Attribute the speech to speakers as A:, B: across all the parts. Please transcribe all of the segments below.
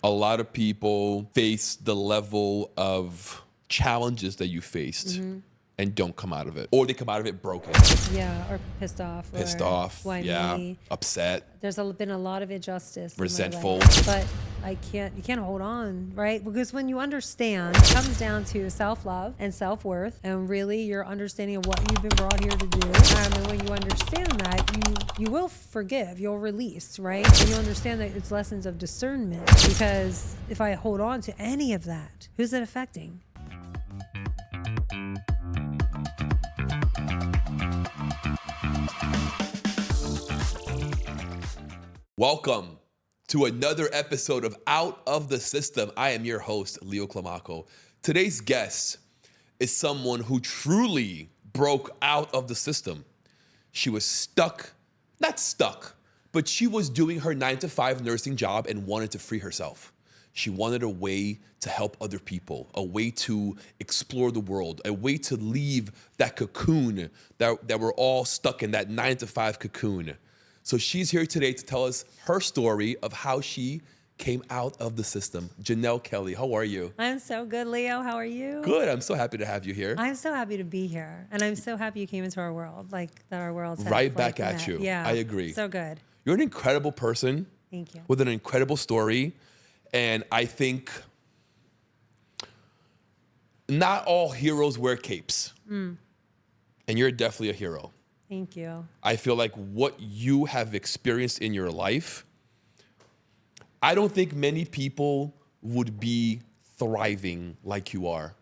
A: A lot of people face the level of challenges that you faced and don't come out of it. Or they come out of it broken.
B: Yeah, or pissed off.
A: Pissed
B: or
A: off,
B: why
A: yeah,
B: me?
A: upset,
B: There's been a lot of injustice.
A: resentful.
B: In my life, but you can't hold on, right? Because when you understand, it comes down to self-love and self-worth, and really your understanding of what you've been brought here to do. And when you understand that, you will forgive, you'll release, right? And you understand that it's lessons of discernment. Because if I hold on to any of that, who's it affecting?
A: Welcome to another episode of Out of the System. I am your host, Leo Climaco. Today's guest is someone who truly broke out of the system. She was not stuck, but she was doing her 9-to-5 nursing job and wanted to free herself. She wanted a way to help other people, a way to explore the world, a way to leave that cocoon that we're all stuck in, that 9-to-5 cocoon. So she's here today to tell us her story of how she came out of the system. Jenell Kelly, how are you?
B: I'm so good, Leo. How are you?
A: Good. I'm so happy to have you here.
B: I'm so happy to be here. And I'm so happy you came into our world, like that our world's
A: Right back at you.
B: Yeah.
A: I agree.
B: So good.
A: You're an incredible person.
B: Thank you.
A: With an incredible story. And I think not all heroes wear capes. And you're definitely a hero.
B: Thank you.
A: I feel like what you have experienced in your life, I don't think many people would be thriving like you are.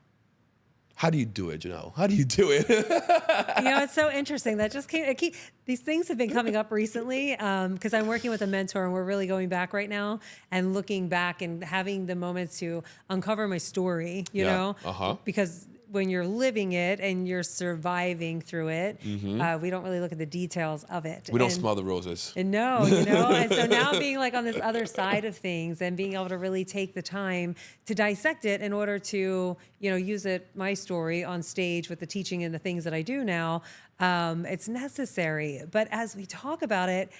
A: How do you do it, Jenell? How do you do it?
B: It's so interesting. That just these things have been coming up recently because I'm working with a mentor and we're really going back right now and looking back and having the moments to uncover my story, you know? Because when you're living it and you're surviving through it, we don't really look at the details of it.
A: We don't smell the roses.
B: And no, and so now being like on this other side of things and being able to really take the time to dissect it in order to, use my story on stage with the teaching and the things that I do now, it's necessary. But as we talk about it,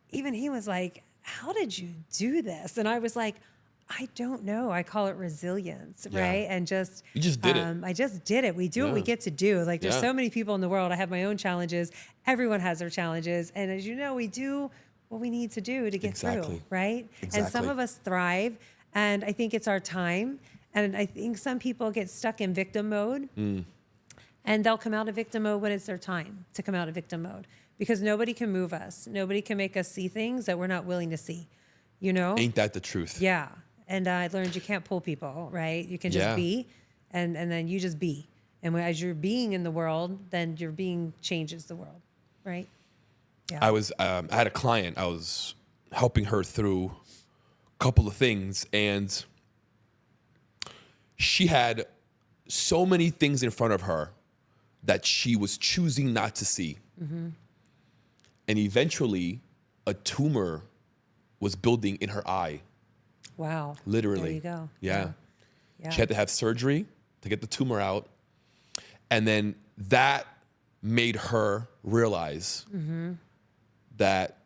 B: even he was like, how did you do this? And I was like, I don't know. I call it resilience, right? And
A: you just did it.
B: I just did it. We do what we get to do. Like there's so many people in the world. I have my own challenges. Everyone has their challenges. And as you know, we do what we need to do to get through, right?
A: Exactly.
B: And some of us thrive. And I think it's our time. And I think some people get stuck in victim mode. And they'll come out of victim mode when it's their time to come out of victim mode. Because nobody can move us. Nobody can make us see things that we're not willing to see.
A: Ain't that the truth?
B: Yeah. And I learned you can't pull people, right? You can just be, and then you just be. And as you're being in the world, then your being changes the world, right? Yeah.
A: I had a client. I was helping her through a couple of things, and she had so many things in front of her that she was choosing not to see. And eventually, a tumor was building in her eye.
B: Wow.
A: Literally.
B: There you go.
A: Yeah.
B: Yeah.
A: She had to have surgery to get the tumor out. And then that made her realize that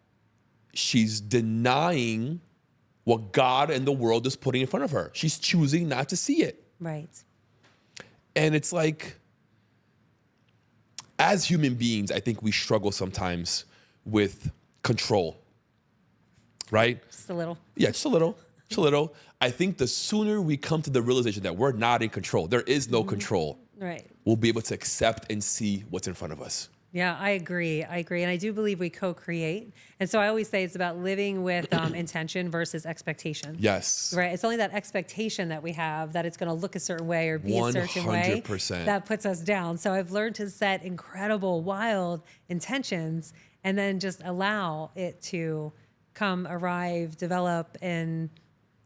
A: she's denying what God and the world is putting in front of her. She's choosing not to see it.
B: Right.
A: And it's like, as human beings, I think we struggle sometimes with control, right?
B: Just a little.
A: Yeah, just a little. Just a little. I think the sooner we come to the realization that we're not in control, there is no control,
B: Right.
A: we'll be able to accept and see what's in front of us.
B: Yeah, I agree. And I do believe we co-create. And so I always say it's about living with intention versus expectation.
A: Yes.
B: Right. It's only that expectation that we have that it's going to look a certain way or be a certain way
A: 100%.
B: that puts us down. So I've learned to set incredible, wild intentions and then just allow it to come, arrive, develop, and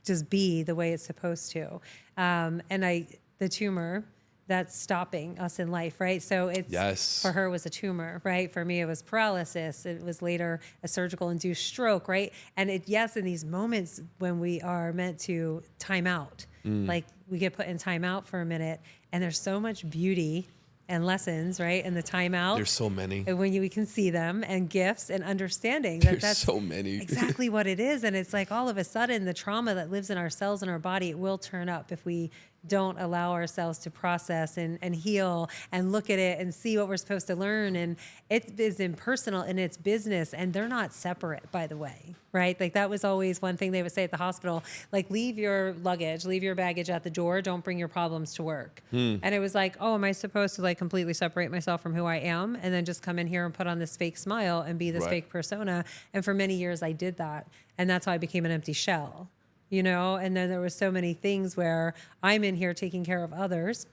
B: just be the way it's supposed to. The tumor that's stopping us in life, right? So it's, for her, it was a tumor, right? For me, it was paralysis. It was later a surgical induced stroke, right? And in these moments when we are meant to time out, like we get put in time out for a minute, and there's so much beauty and lessons, right? And the timeout.
A: There's so many.
B: And when we can see them, and gifts and understanding
A: There's
B: that's
A: so many.
B: exactly what it is. And it's like all of a sudden the trauma that lives in our cells and our body, it will turn up if we don't allow ourselves to process and heal and look at it and see what we're supposed to learn. And it is impersonal and it's business, and they're not separate, by the way, right? Like that was always one thing they would say at the hospital, like leave your luggage, leave your baggage at the door. Don't bring your problems to work. And it was like, oh, am I supposed to like completely separate myself from who I am and then just come in here and put on this fake smile and be this
A: Right.
B: fake persona? And for many years I did that. And that's how I became an empty shell. You know, and then there were so many things where I'm in here taking care of others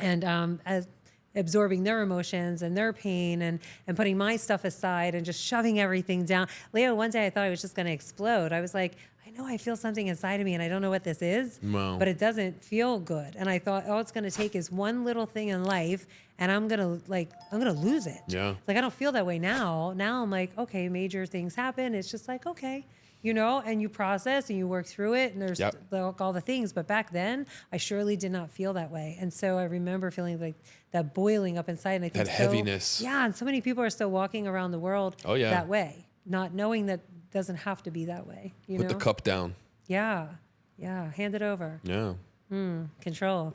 B: and as absorbing their emotions and their pain and putting my stuff aside and just shoving everything down. Leo, one day I thought I was just going to explode. I was like, I know I feel something inside of me and I don't know what this is,
A: Wow.
B: but it doesn't feel good. And I thought all it's going to take is one little thing in life and I'm going to lose it.
A: Yeah.
B: Like I don't feel that way now. Now I'm like, okay, major things happen. It's just like, okay. You know, and you process and you work through it and there's
A: Yep.
B: all the things. But back then, I surely did not feel that way. And so I remember feeling like that boiling up inside. And I think
A: That heaviness.
B: Yeah, and so many people are still walking around the world
A: Oh, yeah.
B: that way, not knowing that doesn't have to be that way. You
A: Put
B: know?
A: the cup down.
B: Yeah, yeah, hand it over.
A: Yeah.
B: Control.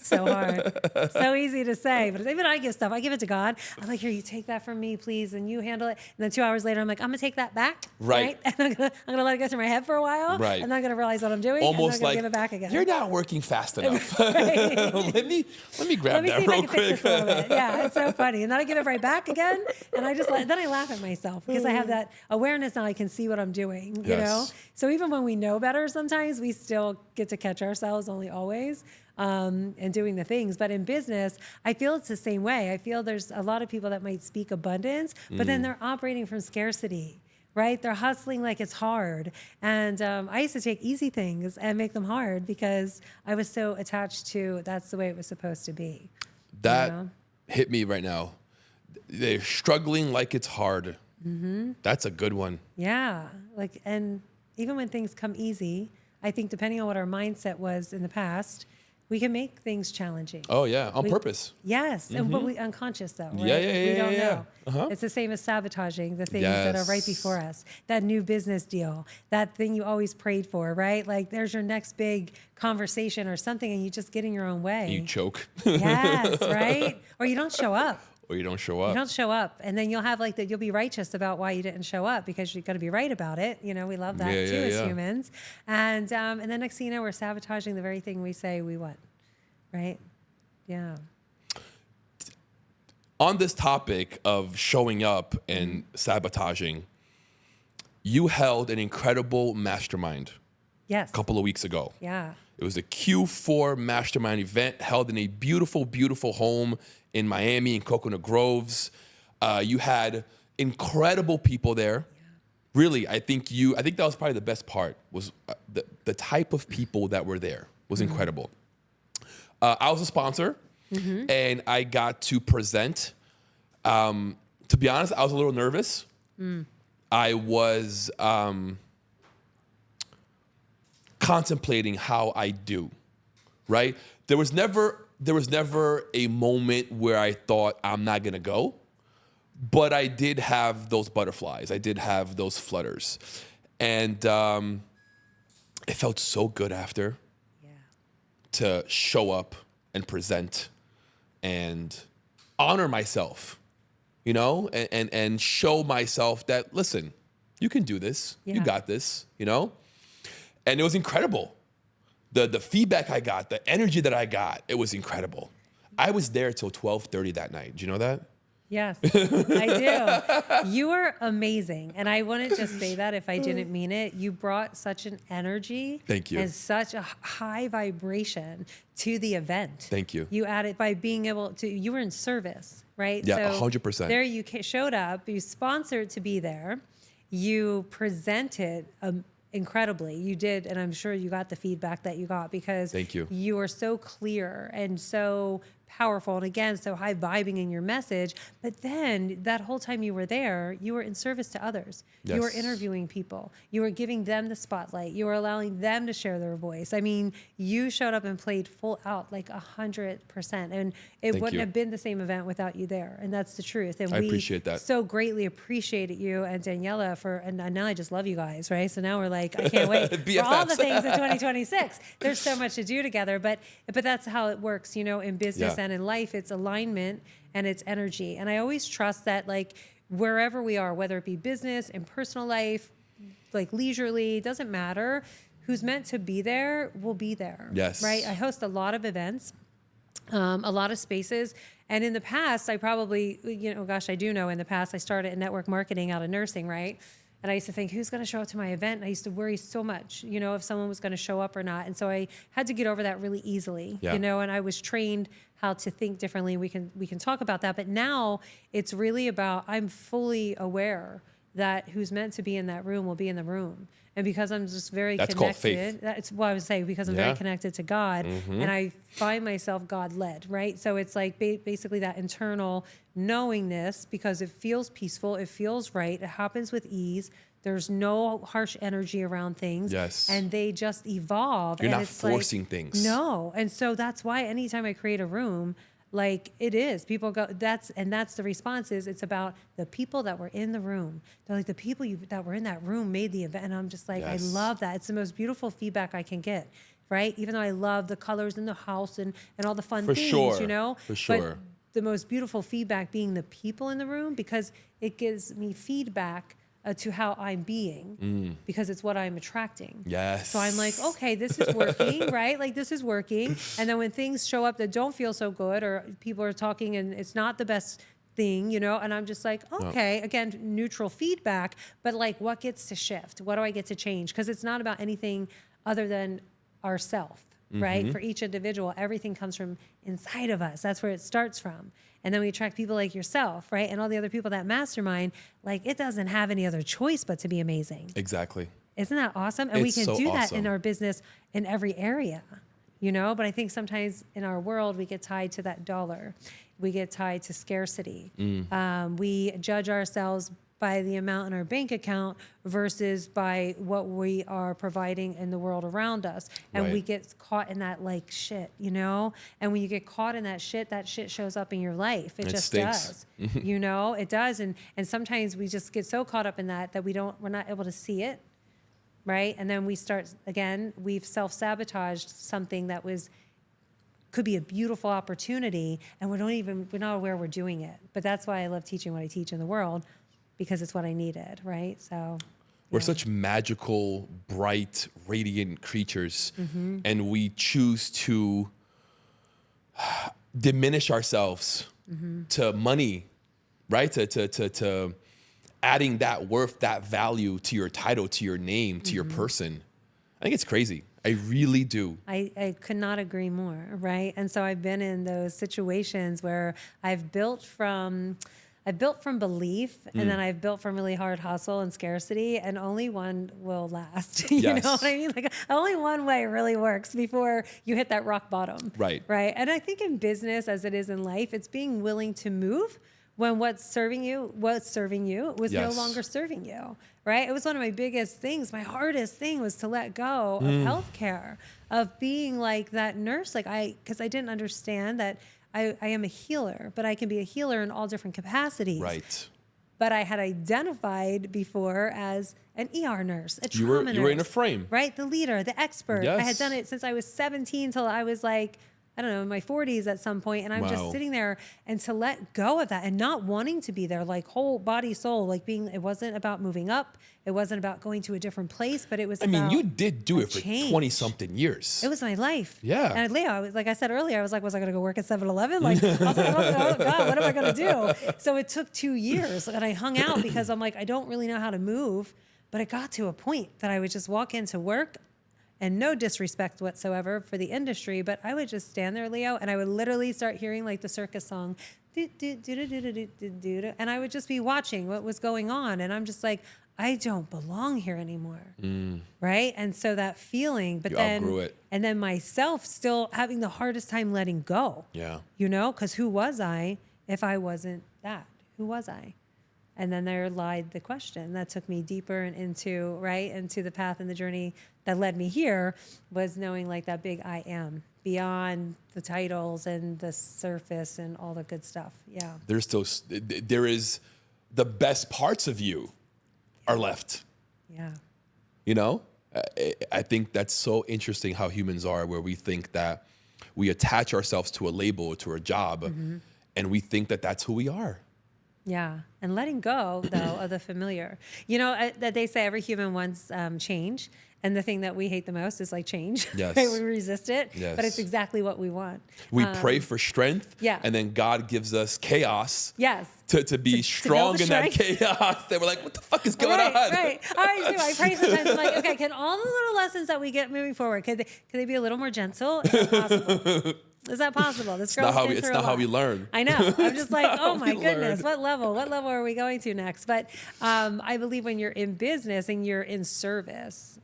B: So hard. So easy to say. But even I give stuff. I give it to God. I'm like, here, you take that from me, please, and you handle it. And then 2 hours later, I'm like, I'm going to take that back.
A: Right.
B: And I'm gonna let it go through my head for a while.
A: Right.
B: And then I'm going to realize what I'm doing.
A: Almost
B: and then I'm
A: like,
B: going to give it back again.
A: you're not working fast enough.
B: Right.
A: let me grab
B: Let me
A: that
B: see if I
A: real
B: can fix
A: quick.
B: this a little bit. Yeah, it's so funny. And then I give it right back again. And I just then I laugh at myself because I have that awareness now. I can see what I'm doing, you
A: Yes.
B: know? So even when we know better, sometimes we still get to catch ourselves, only always, and doing the things. But in business, I feel it's the same way. I feel there's a lot of people that might speak abundance, but then they're operating from scarcity. Right? They're hustling like it's hard. And I used to take easy things and make them hard because I was so attached to that's the way it was supposed to be.
A: That
B: You know?
A: hit me right now. They're struggling like it's hard. That's a good one.
B: Yeah. Like, and even when things come easy, I think depending on what our mindset was in the past, we can make things challenging.
A: Oh, yeah. On
B: We-
A: purpose.
B: Yes, but we unconscious though, right?
A: Yeah, yeah,
B: We
A: yeah,
B: don't
A: yeah,
B: know.
A: yeah. Uh-huh.
B: It's the same as sabotaging the things that are right
A: Yes.
B: before us. That new business deal, that thing you always prayed for, right? Like there's your next big conversation or something, and you just get in your own way.
A: You choke.
B: Yes, right? Or you don't show up.
A: Or you don't show up.
B: You don't show up, and then you'll have like that. You'll be righteous about why you didn't show up because you're going to be right about it. You know, we love that
A: Yeah,
B: too
A: yeah,
B: as
A: yeah.
B: humans. And then next thing you know, we're sabotaging the very thing we say we want. Right? Yeah.
A: On this topic of showing up and sabotaging, you held an incredible mastermind
B: Yes.
A: a couple of weeks ago.
B: Yeah.
A: It was a Q4 mastermind event held in a beautiful, beautiful home in Miami in Coconut Groves. You had incredible people there. Really, I think that was probably the best part was the type of people that were there was incredible. I was a sponsor and I got to present. To be honest, I was a little nervous. I was contemplating how I do, right? There was never a moment where I thought I'm not gonna go, but I did have those butterflies. I did have those flutters, and it felt so good after
B: Yeah.
A: to show up and present and honor myself, you know, and show myself that, listen, you can do this. You
B: Yeah.
A: got this, you know? And it was incredible. The feedback I got, the energy that I got, it was incredible. I was there till 12:30 that night. Do you know that?
B: Yes, I do. You are amazing. And I wouldn't just say that if I didn't mean it. You brought such an energy.
A: Thank you.
B: And such a high vibration to the event.
A: Thank you.
B: You added by being able to, you were in service, right?
A: Yeah,
B: So
A: 100%.
B: There you showed up, you sponsored to be there, you presented incredibly. You did, and I'm sure you got the feedback that you got because
A: Thank you.
B: You were so clear and so powerful and again so high vibing in your message. But then that whole time you were there, you were in service to others. You were interviewing people. You were giving them the spotlight. You were allowing them to share their voice. I mean, you showed up and played full out, like 100%. And it wouldn't have been the same event without you there. And that's the truth. And
A: I appreciate that.
B: So greatly appreciated you and Daniela and now I just love you guys, right? So now we're like, I can't wait for all the things in 2026. There's so much to do together, but that's how it works, you know, in business and in life. It's alignment and it's energy. And I always trust that, like, wherever we are, whether it be business and personal life, like leisurely, doesn't matter. Who's meant to be there will be there.
A: Yes.
B: Right? I host a lot of events, a lot of spaces. And in the past, I probably, I do know in the past, I started in network marketing out of nursing, right? And I used to think, who's going to show up to my event? And I used to worry so much, if someone was going to show up or not. And so I had to get over that really easily, and I was trained how to think differently. We can talk about that. But now it's really about, I'm fully aware that who's meant to be in that room will be in the room. And because I'm just very
A: connected,
B: called faith. That's what I would say, because I'm very connected to God, and I find myself God-led, right? So it's like basically that internal knowingness, because it feels peaceful, it feels right, it happens with ease. There's no harsh energy around things.
A: Yes.
B: And they just evolve.
A: You're
B: and
A: not
B: it's
A: forcing
B: like,
A: things.
B: No. And so that's why anytime I create a room, like it is, people go, that's the response is, it's about the people that were in the room. They're like, the people that were in that room made the event. And I'm just like, I love that. It's the most beautiful feedback I can get, right? Even though I love the colors in the house and all the fun things,
A: For sure.
B: But the most beautiful feedback being the people in the room, because it gives me feedback to how I'm being, because it's what I'm attracting.
A: Yes.
B: So I'm like, okay, this is working, right? Like, this is working. And then when things show up that don't feel so good, or people are talking and it's not the best thing, and I'm just like, okay, again, neutral feedback, but like, what gets to shift? What do I get to change? Because it's not about anything other than ourself, right? For each individual, everything comes from inside of us. That's where it starts from. And then we attract people like yourself, right? And all the other people that mastermind, like, it doesn't have any other choice but to be amazing.
A: Exactly.
B: Isn't that awesome? And we can
A: so
B: do that
A: awesome.
B: in our business in every area, but I think sometimes in our world, we get tied to that dollar. We get tied to scarcity. We judge ourselves by the amount in our bank account versus by what we are providing in the world around us. And we get caught in that, like, shit, And when you get caught in that shit shows up in your life. It just
A: stinks.
B: does, it does. And sometimes we just get so caught up in that we're not able to see it. Right. And then we start, again, we've self-sabotaged something that could be a beautiful opportunity, and we're not aware we're doing it. But that's why I love teaching what I teach in the world, because it's what I needed, right? So
A: we're such magical, bright, radiant creatures, and we choose to diminish ourselves to money, right? To adding that worth, that value to your title, to your name, to your person. I think it's crazy. I really do.
B: I could not agree more, right? And so I've been in those situations where I've built from belief, and then I've built from really hard hustle and scarcity, and only one will last. You know what I mean? Like, only one way really works before you hit that rock bottom.
A: Right.
B: And I think in business, as it is in life, it's being willing to move when what's serving you was no longer serving you, right? It was one of my biggest things. My hardest thing was to let go of healthcare, of being like that nurse, because I didn't understand that I am a healer, but I can be a healer in all different capacities.
A: Right.
B: But I had identified before as an ER nurse, a trauma nurse.
A: You were in a frame.
B: Right? The leader, the expert.
A: Yes.
B: I had done it since I was 17 till I was like, I don't know, in my 40s at some point, and I'm just sitting there, and to let go of that and not wanting to be there, like whole body, soul, like it wasn't about moving up. It wasn't about going to a different place, but it was about
A: you did do it for
B: change.
A: 20 something years.
B: It was my life.
A: Yeah.
B: And Leo, like I said earlier, I was like, was I going to go work at 7-Eleven? Like, I was like, oh God, what am I going to do? So it took 2 years, and I hung out because I'm like, I don't really know how to move, but it got to a point that I would just walk into work. And no disrespect whatsoever for the industry, but I would just stand there, Leo, and I would literally start hearing like the circus song, and I would just be watching what was going on. And I'm just like, I don't belong here anymore. Right. And so that feeling, but
A: You
B: then,
A: outgrew it.
B: and then myself still having the hardest time letting go.
A: Yeah.
B: You know, because who was I if I wasn't that? Who was I? And then there lied the question that took me deeper and into the path and the journey that led me here, was knowing like that big I am beyond the titles and the surface and all the good stuff. Yeah.
A: There is the best parts of you are left.
B: Yeah.
A: You know, I think that's so interesting how humans are, where we think that we attach ourselves to a label, to a job, and we think that that's who we are.
B: Yeah. And letting go, though, of the familiar. You know, that they say every human wants change. And the thing that we hate the most is like change.
A: Yes.
B: Right? We resist it.
A: Yes.
B: But it's exactly what we want.
A: We pray for strength.
B: Yeah.
A: And then God gives us chaos.
B: Yes.
A: To be strong in that chaos. That we're like, what the fuck is going on?
B: Right. I pray sometimes. I'm like, okay, can all the little lessons that we get moving forward, could they be a little more gentle? Is that possible? Is that possible? This girl's been through
A: It's not how we learn.
B: I know. I'm just like, oh my goodness,
A: learn.
B: what level are we going to next? But I believe when you're in business and you're in service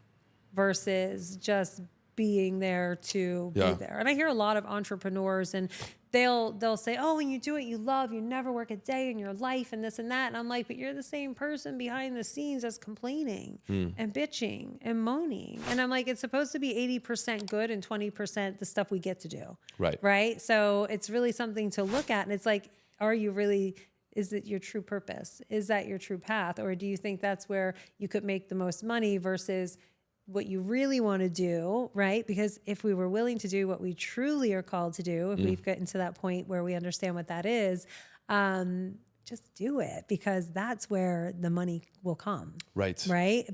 B: versus just being there to be there. And I hear a lot of entrepreneurs, and they'll say, oh, when you do what you love, you never work a day in your life and this and that. And I'm like, but you're the same person behind the scenes that's complaining and bitching and moaning. And I'm like, it's supposed to be 80% good and 20% the stuff we get to do. Right. So it's really something to look at. And it's like, is it your true purpose? Is that your true path? Or do you think that's where you could make the most money versus what you really want to do, right? Because if we were willing to do what we truly are called to do, if we've gotten to that point where we understand what that is, just do it, because that's where the money will come. Right.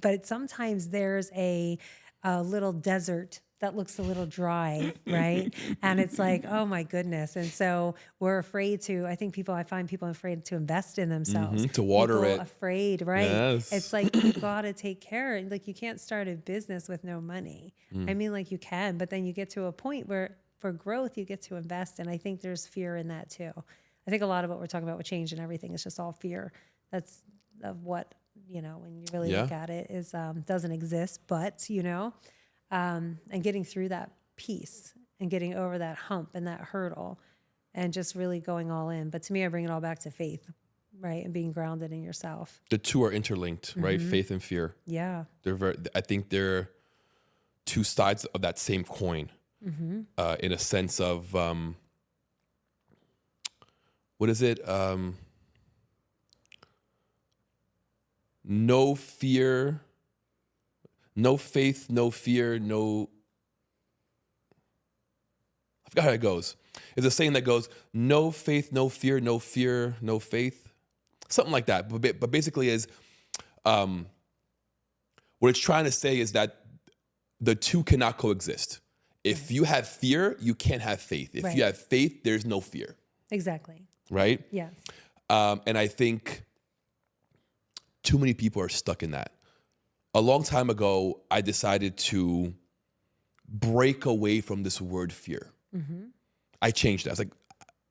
B: But sometimes there's a little desert that looks a little dry, right? And it's like, oh my goodness. And so we're afraid to, I find people afraid to invest in themselves.
A: To water
B: people
A: it.
B: Afraid, right?
A: Yes.
B: It's like, you gotta take care. Like, you can't start a business with no money. I mean, like, you can, but then you get to a point where for growth, you get to invest. And I think there's fear in that too. I think a lot of what we're talking about with change and everything is just all fear. That's of what, when you really look at it, is doesn't exist, but, and getting through that piece and getting over that hump and that hurdle and just really going all in. But to me, I bring it all back to faith, right? And being grounded in yourself.
A: The two are interlinked, right? Faith and fear.
B: Yeah.
A: I think they're two sides of that same coin, in a sense of, what is it? No fear, no faith, no fear, I forgot how it goes. It's a saying that goes, no faith, no fear, no faith. Something like that. But basically is, what it's trying to say is that the two cannot coexist. If you have fear, you can't have faith. If you have faith, there's no fear.
B: Exactly.
A: Right?
B: Yes.
A: And I think too many people are stuck in that. A long time ago, I decided to break away from this word fear. I changed it. I was like,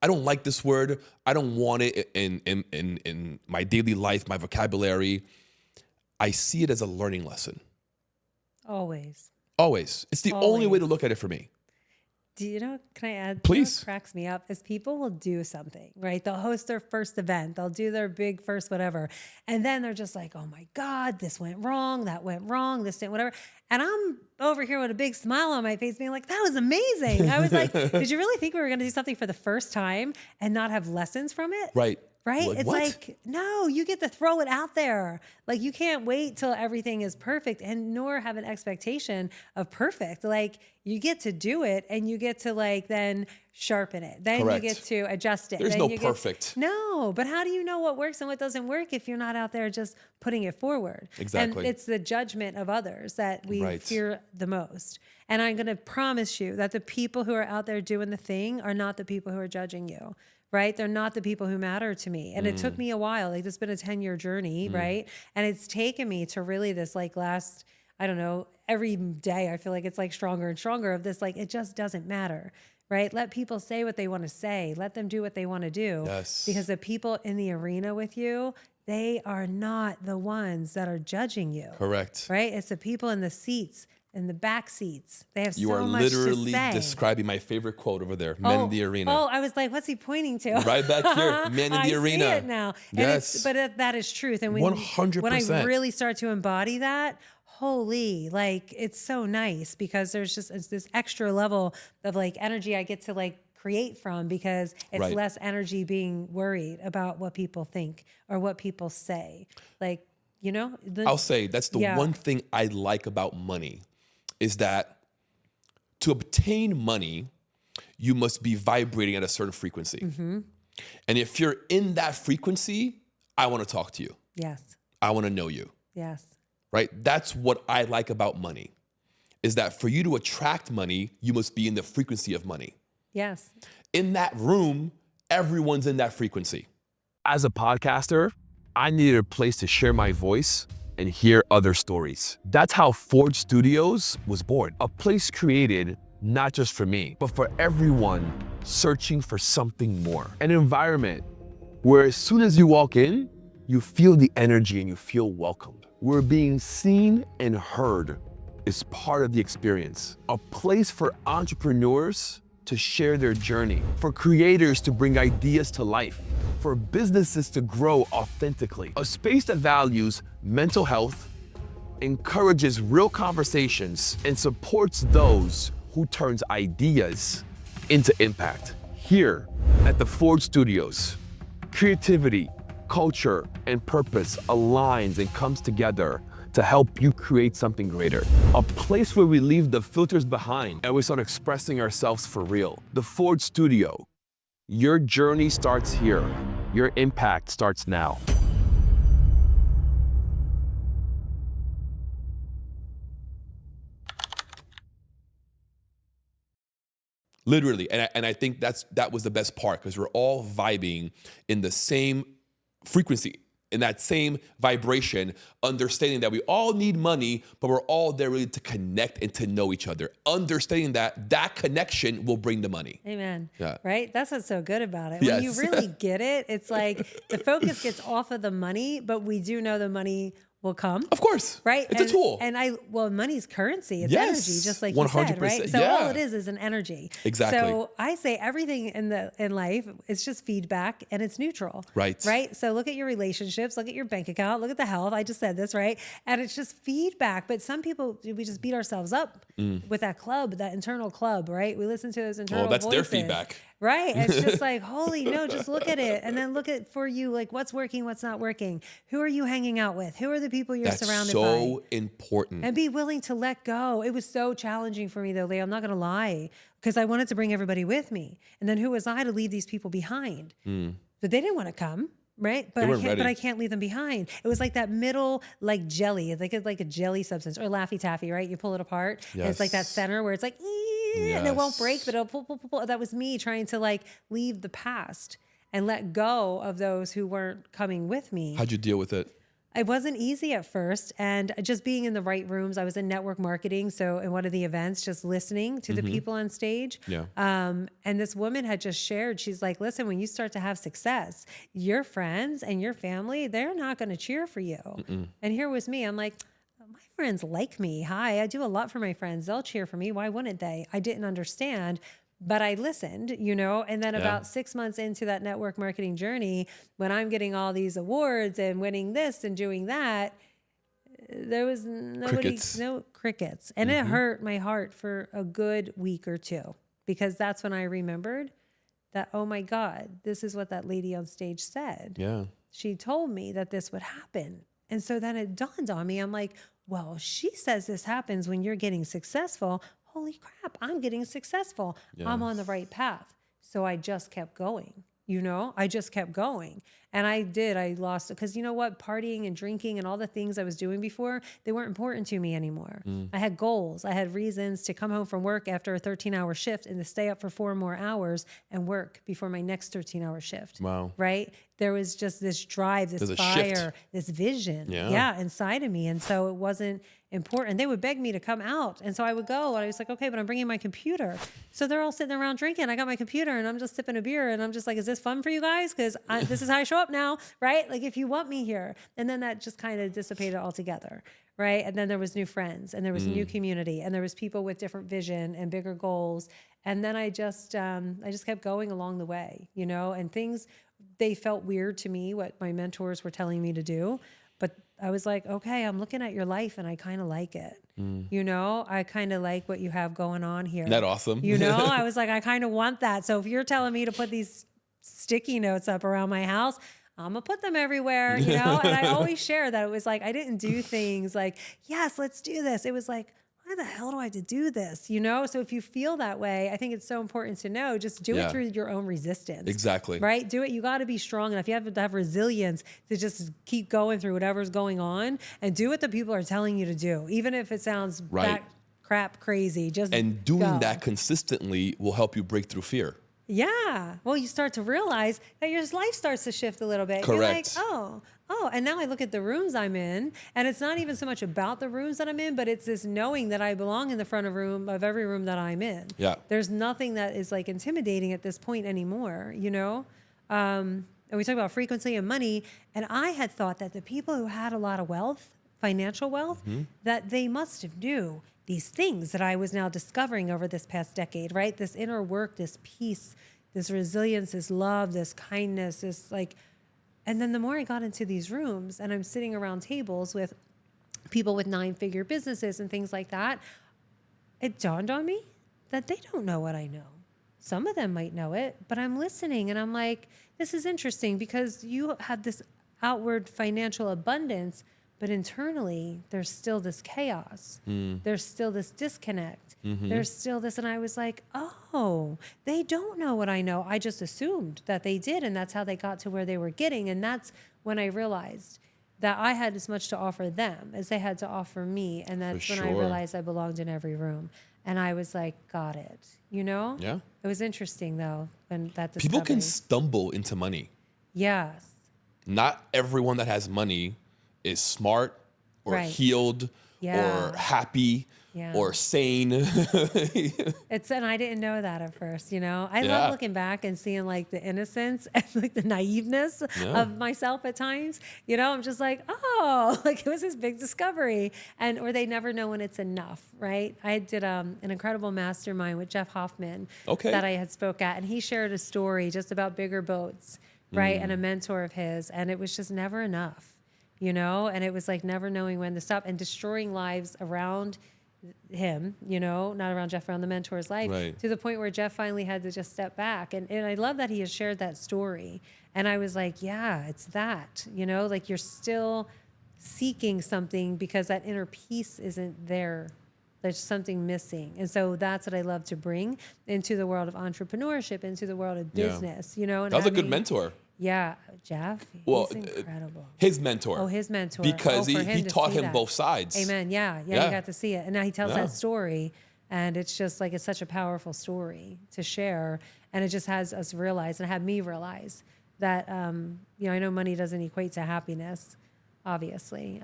A: I don't like this word. I don't want it in my daily life, my vocabulary. I see it as a learning lesson.
B: Always.
A: It's the only way to look at it for me.
B: Can I add?
A: Please.
B: What cracks me up is people will do something, right? They'll host their first event. They'll do their big first whatever. And then they're just like, oh my God, this went wrong. That went wrong. This didn't whatever. And I'm over here with a big smile on my face being like, that was amazing. I was like, did you really think we were going to do something for the first time and not have lessons from it?
A: Right.
B: It's
A: what?
B: like, no, you get to throw it out there. Like, you can't wait till everything is perfect and nor have an expectation of perfect. Like, you get to do it and you get to then sharpen it. Then
A: Correct.
B: You get to adjust it.
A: There's
B: then
A: no
B: you
A: perfect.
B: No, but how do you know what works and what doesn't work if you're not out there just putting it forward?
A: Exactly.
B: And it's the judgment of others that we fear the most. And I'm going to promise you that the people who are out there doing the thing are not the people who are judging you. Right? They're not the people who matter to me. And it took me a while. Like, it's been a 10-year journey, right? And it's taken me to really this last, I don't know, every day I feel like it's stronger and stronger of this, it just doesn't matter, right? Let people say what they want to say. Let them do what they want to do.
A: Yes.
B: Because the people in the arena with you, they are not the ones that are judging you.
A: Correct.
B: Right? It's the people in the seats, in the back seats. They have
A: You
B: so
A: are
B: much to
A: literally
B: say.
A: describing my favorite quote over there, men in the arena.
B: Oh, I was like, what's he pointing to?
A: Right back here, men in the arena.
B: I see it now. And
A: Yes.
B: that is truth. And
A: 100%.
B: when I really start to embody that, holy, like it's so nice because there's just it's this extra level of like energy I get to like create from because it's
A: Right.
B: less energy being worried about what people think or what people say. Like, you know,
A: I'll say that's the
B: Yeah.
A: one thing I like about money is that to obtain money, you must be vibrating at a certain frequency.
B: Mm-hmm.
A: And if you're in that frequency, I want to talk to you.
B: Yes.
A: I want to know you,
B: Yes.
A: right? That's what I like about money is that for you to attract money, you must be in the frequency of money.
B: Yes.
A: In that room, everyone's in that frequency.
C: As a podcaster, I needed a place to share my voice and hear other stories. That's how Forge Studios was born. A place created not just for me, but for everyone searching for something more. An environment where as soon as you walk in, you feel the energy and you feel welcomed. Where being seen and heard is part of the experience. A place for entrepreneurs to share their journey, for creators to bring ideas to life, for businesses to grow authentically. A space that values mental health, encourages real conversations, and supports those who turns ideas into impact. Here at the Forge Studios, creativity, culture, and purpose aligns and comes together to help you create something greater. A place where we leave the filters behind and we start expressing ourselves for real. The Forge Studio. Your journey starts here. Your impact starts now.
A: Literally. And I think that was the best part because we're all vibing in the same frequency, in that same vibration, understanding that we all need money, but we're all there really to connect and to know each other. Understanding that connection will bring the money.
B: Amen.
A: Yeah.
B: Right? That's what's so good about it. When you
A: Yes.
B: really get it, it's like the focus gets off of the money, but we do know the money will come.
A: Of course.
B: Right?
A: It's a tool.
B: And money's currency. It's
A: Yes.
B: energy, just like you said,
A: 100%.
B: right? So
A: Yeah.
B: all it is an energy.
A: Exactly.
B: So I say everything in life, it's just feedback and it's neutral.
A: Right.
B: Right? So look at your relationships, look at your bank account, look at the health. I just said this, right? And it's just feedback. But some people, we just beat ourselves up with that club, that internal club, right? We listen to those internal
A: that's their
B: voices.
A: feedback.
B: Right. It's just like, holy no, just look at it. And then look at for you, like what's working, what's not working. Who are you hanging out with? Who are the people you're
A: That's
B: surrounded
A: so
B: by?
A: important.
B: And be willing to let go. It was so challenging for me though, Leah. I'm not going to lie, because I wanted to bring everybody with me. And then who was I to leave these people behind? But they didn't want to come. Right. But I can't leave them behind. It was like that middle, like jelly, like a jelly substance or Laffy Taffy, right? You pull it apart. And it's like that center where it's like, and it won't break, but it'll pull. That was me trying to like leave the past and let go of those who weren't coming with me.
A: How'd you deal with it?
B: It wasn't easy at first. And just being in the right rooms, I was in network marketing. So in one of the events, just listening to the people on stage.
A: Yeah.
B: And this woman had just shared, she's like, listen, when you start to have success, your friends and your family, they're not going to cheer for you. And here was me. I'm like, my friends like me. Hi, I do a lot for my friends. They'll cheer for me. Why wouldn't they? I didn't understand. But I listened, and then about 6 months into that network marketing journey, when I'm getting all these awards and winning this and doing that, there was no crickets. And it hurt my heart for a good week or two, because that's when I remembered that, oh my God, this is what that lady on stage said.
A: Yeah.
B: She told me that this would happen. And so then it dawned on me, I'm like, well, she says this happens when you're getting successful. Holy crap, I'm getting successful. I'm on the right path. So I just kept going. I just kept going. And I lost it. Because you know what? Partying and drinking and all the things I was doing before, they weren't important to me anymore. I had goals. I had reasons to come home from work after a 13-hour shift and to stay up for 4 more hours and work before my next 13-hour shift.
A: Wow.
B: Right? There was just this drive, this fire, this vision, inside of me. And so it wasn't important. They would beg me to come out. And so I would go and I was like, okay, but I'm bringing my computer. So they're all sitting around drinking. I got my computer and I'm just sipping a beer and I'm just like, is this fun for you guys? Because this is how I show up up now, right? Like if you want me here. And then that just kind of dissipated altogether, right? And then there was new friends and there was new community and there was people with different vision and bigger goals. And then I just kept going along the way, you know, and things, they felt weird to me, what my mentors were telling me to do. But I was like, okay, I'm looking at your life and I kind of like it. You know, I kind of like what you have going on here.
A: Isn't that awesome?
B: You know, I was like, I kind of want that. So if you're telling me to put these sticky notes up around my house, I'm gonna put them everywhere, you know? And I always share that it was like, I didn't do things like, yes, let's do this. It was like, why the hell do I have to do this? You know? So if you feel that way, I think it's so important to know, just do it through your own resistance.
A: Exactly.
B: Right? Do it. You got to be strong enough. You have to have resilience to just keep going through whatever's going on and do what the people are telling you to do. Even if it sounds crap crazy, just
A: and doing
B: go.
A: that consistently will help you break through fear.
B: Yeah. Well, you start to realize that your life starts to shift a little bit.
A: Correct.
B: You're like, oh, and now I look at the rooms I'm in, and it's not even so much about the rooms that I'm in, but it's this knowing that I belong in the front of every room that I'm in.
A: Yeah.
B: There's nothing that is like intimidating at this point anymore, you know? And we talk about frequency and money, and I had thought that the people who had a lot of wealth, financial wealth, that they must have knew these things that I was now discovering over this past decade, right? This inner work, this peace, this resilience, this love, this kindness, this like, and then the more I got into these rooms and I'm sitting around tables with people with 9-figure businesses and things like that, it dawned on me that they don't know what I know. Some of them might know it, but I'm listening and I'm like, this is interesting because you have this outward financial abundance, but internally, there's still this chaos. There's still this disconnect. There's still this. And I was like, oh, they don't know what I know. I just assumed that they did. And that's how they got to where they were getting. And that's when I realized that I had as much to offer them as they had to offer me. And that's when I realized I belonged in every room. And I was like, got it. You know?
A: Yeah.
B: It was interesting, though, when that discovery.
A: People can stumble into money.
B: Yes.
A: Not everyone that has money is smart or healed or happy or sane.
B: And I didn't know that at first, you know. I love looking back and seeing like the innocence and like the naiveness of myself at times. You know, I'm just like, oh, like it was this big discovery, or they never know when it's enough, right? I did an incredible mastermind with Jeff Hoffman that I had spoke at, and he shared a story just about bigger boats, right, and a mentor of his, and it was just never enough. You know, and it was like never knowing when to stop and destroying lives around him, you know, not around Jeff, around the mentor's life, to the point where Jeff finally had to just step back. And I love that he has shared that story. And I was like, yeah, it's that, you know, like you're still seeking something because that inner peace isn't there. There's something missing. And so that's what I love to bring into the world of entrepreneurship, into the world of business, you know. And
A: that was a good mentor.
B: Yeah, Jeff,
A: well,
B: he's incredible.
A: His mentor.
B: Oh, his mentor.
A: Because he taught him both sides.
B: Amen. Yeah, you got to see it. And now he tells that story, and it's just like, it's such a powerful story to share. And it just has us realize, and had me realize that, you know, I know money doesn't equate to happiness, obviously,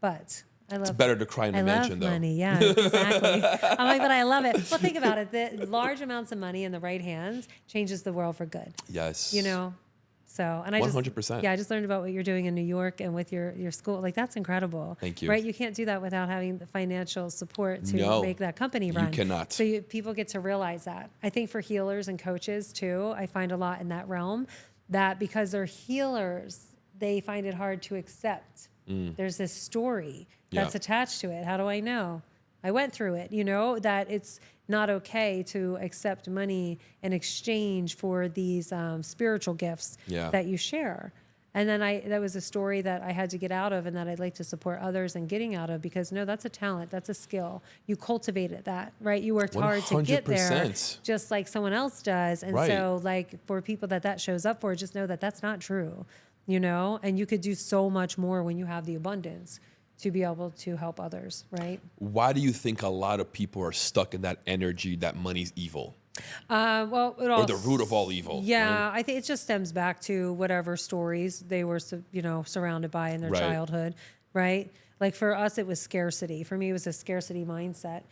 B: but I love.
A: It's better to cry in a mansion, though.
B: Money, yeah, exactly. I'm like, but I love it. Well, think about it. The large amounts of money in the right hands changes the world for good.
A: Yes.
B: You know. So, and I
A: 100%.
B: I just learned about what you're doing in New York and with your school. Like, that's incredible.
A: Thank you.
B: Right? You can't do that without having the financial support to make that company run.
A: You cannot.
B: So people get to realize that. I think for healers and coaches too, I find a lot in that realm that because they're healers, they find it hard to accept. There's this story that's attached to it. How do I know? I went through it, you know, that it's not okay to accept money in exchange for these spiritual gifts that you share. And then that was a story that I had to get out of and that I'd like to support others in getting out of, because no, that's a talent. That's a skill. You cultivated that, right? You worked hard to get there just like someone else does. And so like for people that shows up for, just know that that's not true, you know, and you could do so much more when you have the abundance to be able to help others, right?
A: Why do you think a lot of people are stuck in that energy that money's evil?
B: Well,
A: or the root of all evil.
B: Yeah, right? I think it just stems back to whatever stories they were, you know, surrounded by in their childhood, right? Like for us, it was scarcity. For me, it was a scarcity mindset.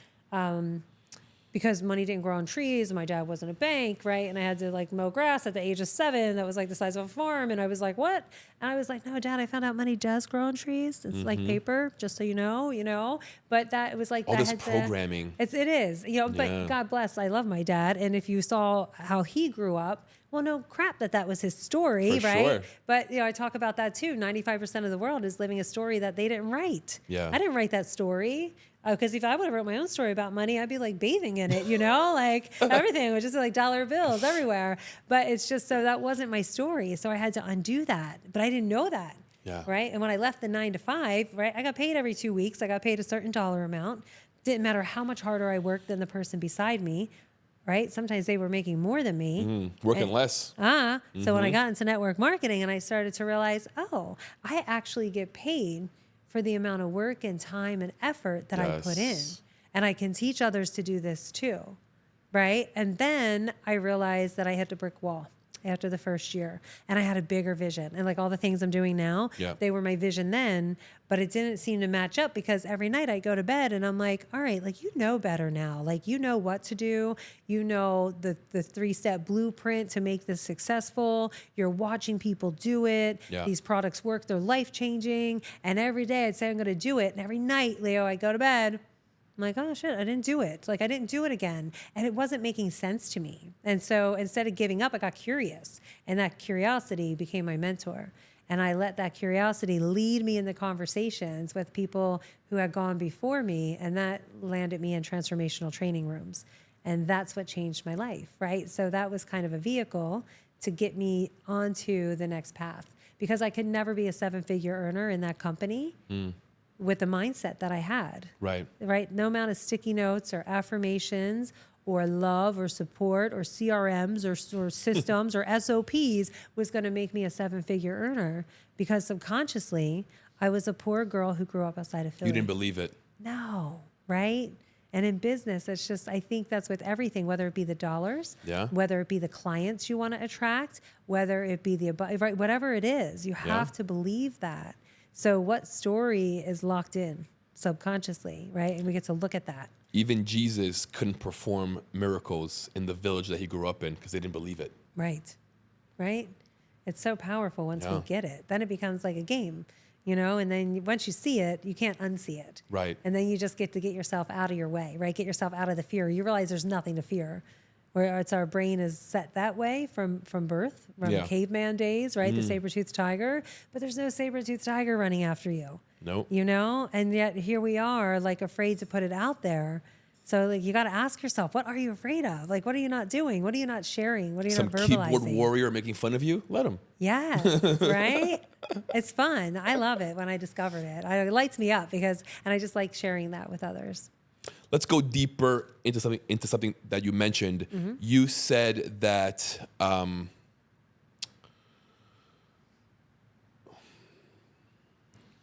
B: because money didn't grow on trees and my dad wasn't a bank, right? And I had to like mow grass at the age of 7 that was like the size of a farm. And I was like, what? And I was like, no, Dad, I found out money does grow on trees. It's like paper, just so you know. But that it was like
A: All
B: that
A: this programming.
B: It is, but God bless, I love my dad. And if you saw how he grew up, well, no crap that was his story,
A: For
B: right?
A: sure.
B: But I talk about that too. 95% of the world is living a story that they didn't write.
A: Yeah.
B: I didn't write that story. Because if I would have wrote my own story about money, I'd be like bathing in it, like everything was just like dollar bills everywhere. But it's just so that wasn't my story. So I had to undo that. But I didn't know that.
A: Yeah.
B: Right. And when I left the 9 to 5, right, I got paid every 2 weeks. I got paid a certain dollar amount. Didn't matter how much harder I worked than the person beside me. Right. Sometimes they were making more than me.
A: Working less.
B: So when I got into network marketing and I started to realize, I actually get paid for the amount of work and time and effort that I put in. And I can teach others to do this too, right? And then I realized that I hit a brick wall after the first year. And I had a bigger vision. And like all the things I'm doing now, they were my vision then, but it didn't seem to match up because every night I go to bed and I'm like, all right, like you know better now. Like you know what to do. You know the 3-step blueprint to make this successful. You're watching people do it.
A: Yeah.
B: These products work, they're life-changing. And every day I'd say I'm gonna do it. And every night, Leo, I go to bed, I'm like, oh shit, I didn't do it. Like I didn't do it again. And it wasn't making sense to me. And so instead of giving up, I got curious. And that curiosity became my mentor. And I let that curiosity lead me in the conversations with people who had gone before me. And that landed me in transformational training rooms. And that's what changed my life, right? So that was kind of a vehicle to get me onto the next path. Because I could never be a 7-figure earner in that company. With the mindset that I had.
A: Right.
B: No amount of sticky notes or affirmations or love or support or CRMs or systems or SOPs was going to make me a 7-figure earner because subconsciously I was a poor girl who grew up outside of Philly.
A: You didn't believe it.
B: No, right? And in business, it's just, I think that's with everything, whether it be the dollars, whether it be the clients you want to attract, whether it be the, right, whatever it is, you have to believe that. So what story is locked in subconsciously, right? And we get to look at that.
A: Even Jesus couldn't perform miracles in the village that he grew up in because they didn't believe it.
B: Right. It's so powerful once we get it. Then it becomes like a game, and then once you see it, you can't unsee it.
A: Right.
B: And then you just get to get yourself out of your way, right? Get yourself out of the fear. You realize there's nothing to fear. Where it's our brain is set that way from birth, from caveman days, right? The saber-toothed tiger. But there's no saber-toothed tiger running after you.
A: Nope.
B: And yet here we are, like afraid to put it out there. So like you got to ask yourself, what are you afraid of? Like, what are you not doing? What are you not sharing? What are you not verbalizing?
A: Some keyboard warrior making fun of you? Let him.
B: Yes, right? It's fun. I love it when I discovered it. It lights me up and I just like sharing that with others.
A: Let's go deeper into something that you mentioned. You said that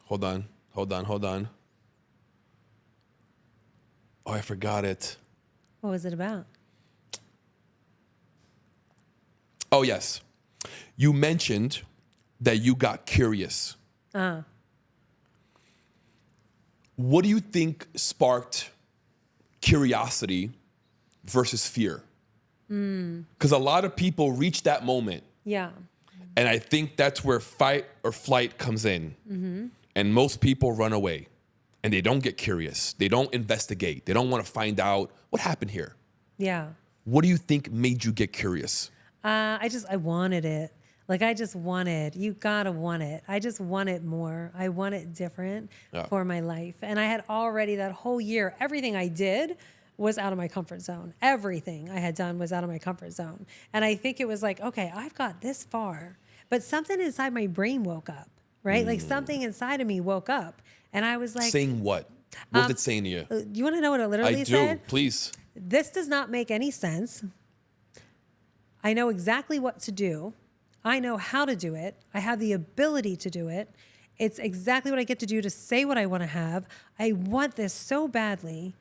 A: hold on. Oh, I forgot it.
B: What was it about?
A: Oh, yes. You mentioned that you got curious. What do you think sparked curiosity versus fear? Because a lot of people reach that moment.
B: Yeah.
A: And I think that's where fight or flight comes in. And most people run away and they don't get curious. They don't investigate. They don't want to find out what happened here.
B: Yeah.
A: What do you think made you get curious?
B: I wanted it. Like you gotta want it. I just want it more. I want it different for my life. And I had already that whole year, everything I did was out of my comfort zone. Everything I had done was out of my comfort zone. And I think it was like, okay, I've got this far, but something inside my brain woke up, right? Like something inside of me woke up and I was like.
A: Saying what? What was it saying to you?
B: You wanna know what it literally said?
A: I do, please.
B: This does not make any sense. I know exactly what to do. I know how to do it. I have the ability to do it. It's exactly what I get to do to say what I want to have. I want this so badly.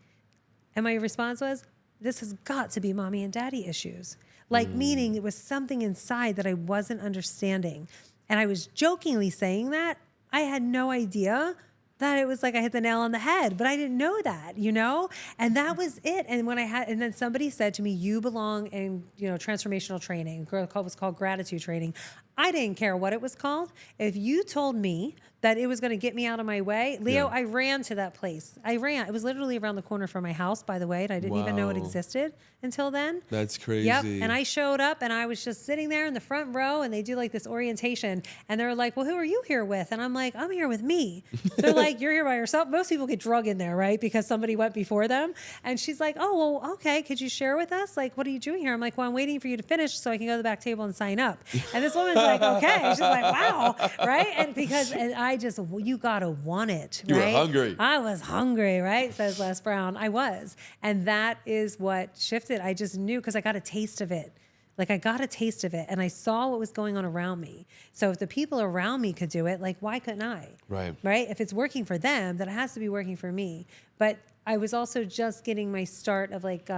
B: And my response was, this has got to be mommy and daddy issues. Like meaning it was something inside that I wasn't understanding. And I was jokingly saying that. I had no idea that it was like I hit the nail on the head, but I didn't know that, you know? And that was it. And and then somebody said to me, you belong in, transformational training. It was called gratitude training. I didn't care what it was called. If you told me that it was going to get me out of my way, Leo, I ran to that place. I ran. It was literally around the corner from my house, by the way, and I didn't even know it existed until then.
A: That's crazy.
B: Yep. And I showed up and I was just sitting there in the front row, and they do like this orientation, and they're like, well, who are you here with? And I'm like, I'm here with me. They're like, you're here by yourself. Most people get drug in there, right? Because somebody went before them. And she's like, oh, well, okay. Could you share with us? Like, what are you doing here? I'm like, well, I'm waiting for you to finish so I can go to the back table and sign up. And this woman's like, okay. She's like, wow. Right. And I just, you got to want it. Right?
A: You were hungry.
B: I was hungry, right? Says Les Brown. I was. And that is what shifted. I just knew because I got a taste of it. Like I got a taste of it and I saw what was going on around me. So if the people around me could do it, like why couldn't I?
A: Right.
B: Right? If it's working for them, then it has to be working for me. But I was also just getting my start of like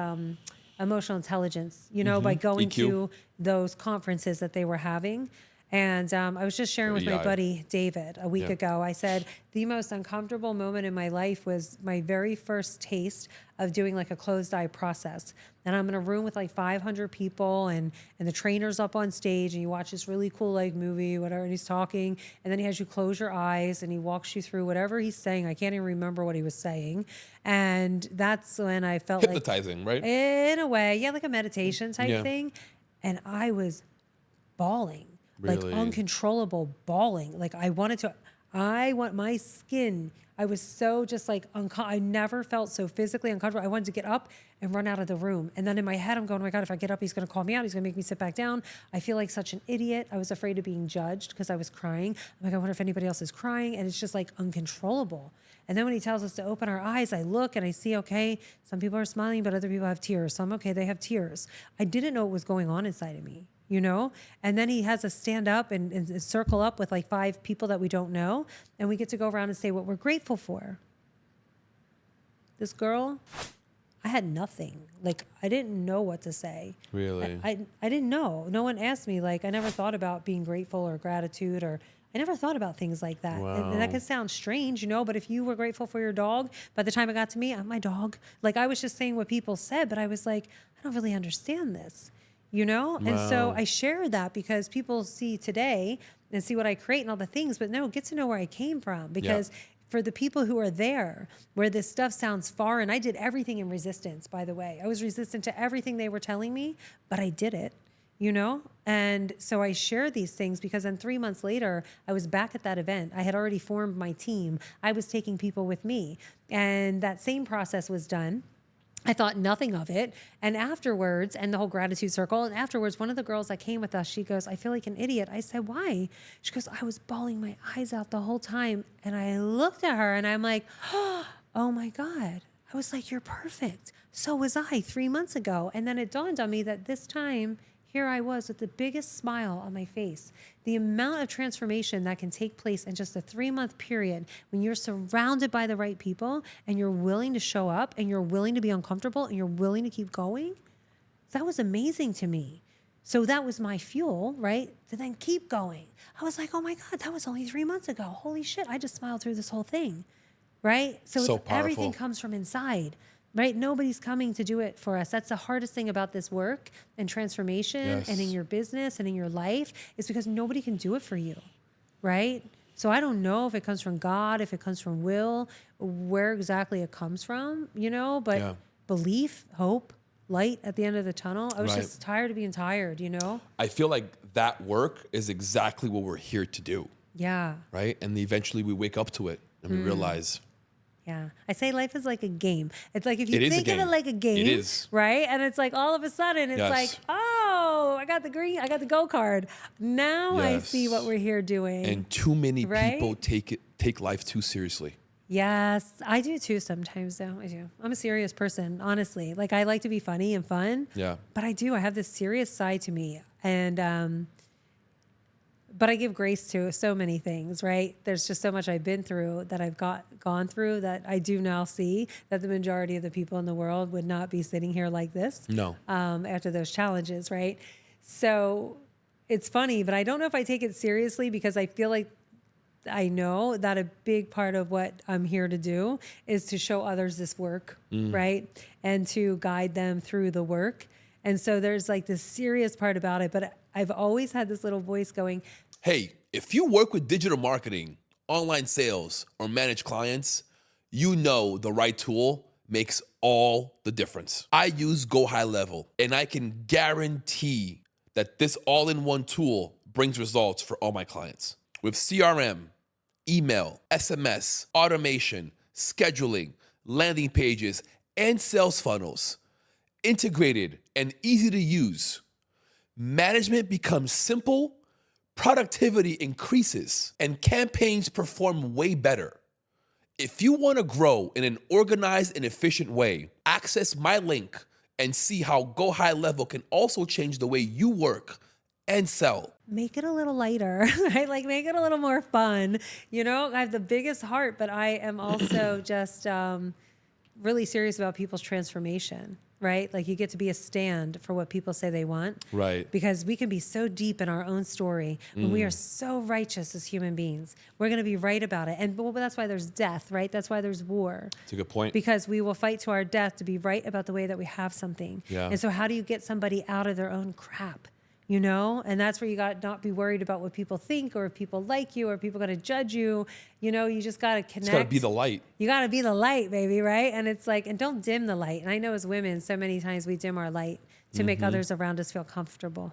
B: emotional intelligence, by going
A: EQ.
B: to those conferences that they were having. And I was just sharing with my buddy David a week ago. I said, the most uncomfortable moment in my life was my very first taste of doing like a closed eye process. And I'm in a room with like 500 people and the trainer's up on stage and you watch this really cool like movie, whatever, and he's talking. And then he has you close your eyes and he walks you through whatever he's saying. I can't even remember what he was saying. And that's when I felt
A: hypnotizing, right?
B: In a way, yeah, like a meditation type thing. And I was bawling.
A: Really?
B: Like uncontrollable bawling. Like I want my skin. I was so just like, I never felt so physically uncomfortable. I wanted to get up and run out of the room. And then in my head, I'm going, oh my God, if I get up, he's going to call me out. He's going to make me sit back down. I feel like such an idiot. I was afraid of being judged because I was crying. I'm like, I wonder if anybody else is crying. And it's just like uncontrollable. And then when he tells us to open our eyes, I look and I see, okay, some people are smiling, but other people have tears. Some, okay, they have tears. I didn't know what was going on inside of me. And then he has us stand up and circle up with like 5 people that we don't know. And we get to go around and say what we're grateful for. This girl, I had nothing. Like, I didn't know what to say.
A: Really?
B: I didn't know. No one asked me. Like, I never thought about being grateful or gratitude or I never thought about things like that.
A: Wow.
B: And that could sound strange, but if you were grateful for your dog, by the time it got to me, I'm my dog. Like, I was just saying what people said, but I was like, I don't really understand this. And so I share that because people see today and see what I create and all the things, but no, get to know where I came from because for the people who are there where this stuff sounds foreign, I did everything in resistance, by the way. I was resistant to everything they were telling me, but I did it, And so I share these things because then 3 months later, I was back at that event. I had already formed my team. I was taking people with me and that same process was done. I thought nothing of it. And afterwards, and the whole gratitude circle, and afterwards, one of the girls that came with us, she goes, I feel like an idiot. I said, why? She goes, I was bawling my eyes out the whole time. And I looked at her and I'm like, oh my God. I was like, you're perfect. So was I 3 months ago. And then it dawned on me that this time, here I was with the biggest smile on my face. The amount of transformation that can take place in just a 3-month period when you're surrounded by the right people and you're willing to show up and you're willing to be uncomfortable and you're willing to keep going, that was amazing to me. So that was my fuel, right? To then keep going. I was like, oh my God, that was only 3 months ago. Holy shit, I just smiled through this whole thing, right? So everything comes from inside. Right? Nobody's coming to do it for us. That's the hardest thing about this work and transformation and in your business and in your life is because nobody can do it for you. Right? So I don't know if it comes from God, if it comes from will, where exactly it comes from, but belief, hope, light at the end of the tunnel. I was just tired of being tired,
A: I feel like that work is exactly what we're here to do.
B: Yeah.
A: Right? And eventually we wake up to it and we realize.
B: Yeah. I say life is like a game. It's like if you think of it like a game,
A: it is.
B: Right? And it's like all of a sudden it's like, oh, I got the go card. Now I see what we're here doing.
A: And too many people take life too seriously.
B: Yes, I do too sometimes though. I do. I'm a serious person, honestly. Like I like to be funny and fun. Yeah. But I have this serious side to me. And but I give grace to so many things, right? There's just so much I've been through that I've gone through that I do now see that the majority of the people in the world would not be sitting here like this. No. After those challenges, right? So it's funny, but I don't know if I take it seriously because I feel like I know that a big part of what I'm here to do is to show others this work, right? And to guide them through the work. And so there's like this serious part about it, but I've always had this little voice going,
A: Hey, if you work with digital marketing, online sales, or manage clients, you know the right tool makes all the difference. I use Go High Level, and I can guarantee that this all-in-one tool brings results for all my clients. With CRM, email, SMS, automation, scheduling, landing pages, and sales funnels, integrated and easy to use, management becomes simple, productivity increases, and campaigns perform way better. If you want to grow in an organized and efficient way, access my link and see how Go High Level can also change the way you work and sell.
B: make it a little lighter, right? Like make it a little more fun. You know, I have the biggest heart, but I am also just really serious about people's transformation, right? Like you get to be a stand for what people say they want.
A: Right.
B: Because we can be so deep in our own story when we are so righteous as human beings. We're going to be right about it. And well, that's why there's death, right? That's why there's war.
A: That's a good point.
B: Because we will fight to our death to be right about the way that we have something.
A: Yeah.
B: And so how do you get somebody out of their own crap? You know, and that's where you got to not be worried about what people think or if people like you or if people going to judge you. You know, you just got to connect.
A: It's got to be the light.
B: You got to be the light, baby, right? And it's like, and don't dim the light. And I know as women, so many times we dim our light to make others around us feel comfortable,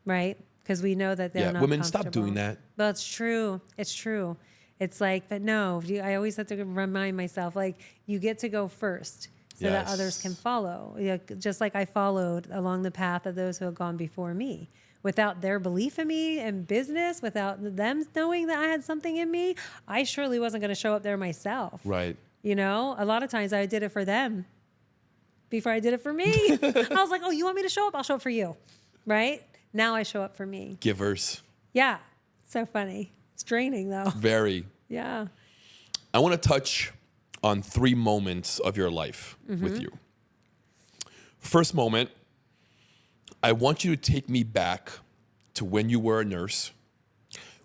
B: right? Because we know that they're not
A: women,
B: comfortable.
A: stop doing that.
B: Well, it's true. It's true. It's like, but no, I always have to remind myself, like, you get to go first so that
A: Yes.
B: others can follow. Just like I followed along the path of those who have gone before me. Without their belief in me and business, without them knowing that I had something in me, I surely wasn't going to show up there myself.
A: Right.
B: You know, a lot of times I did it for them before I did it for me. I was like, oh, you want me to show up? I'll show up for you. Right? Now I show up for me.
A: Givers.
B: Yeah. So funny. It's draining though.
A: Very.
B: Yeah.
A: I want to touch on 3 moments of your life with you. First moment, I want you to take me back to when you were a nurse,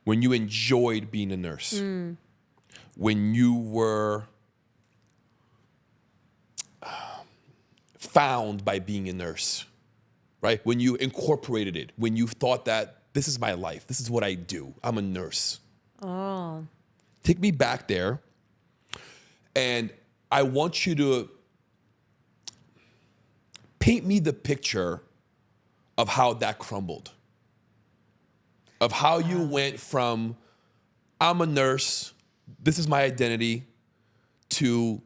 A: when you enjoyed being a nurse, when you were found by being a nurse, right? When you incorporated it, when you thought that this is my life, this is what I do, I'm a nurse.
B: Oh.
A: Take me back there, and I want you to paint me the picture of how that crumbled, of how you went from, I'm a nurse, this is my identity, to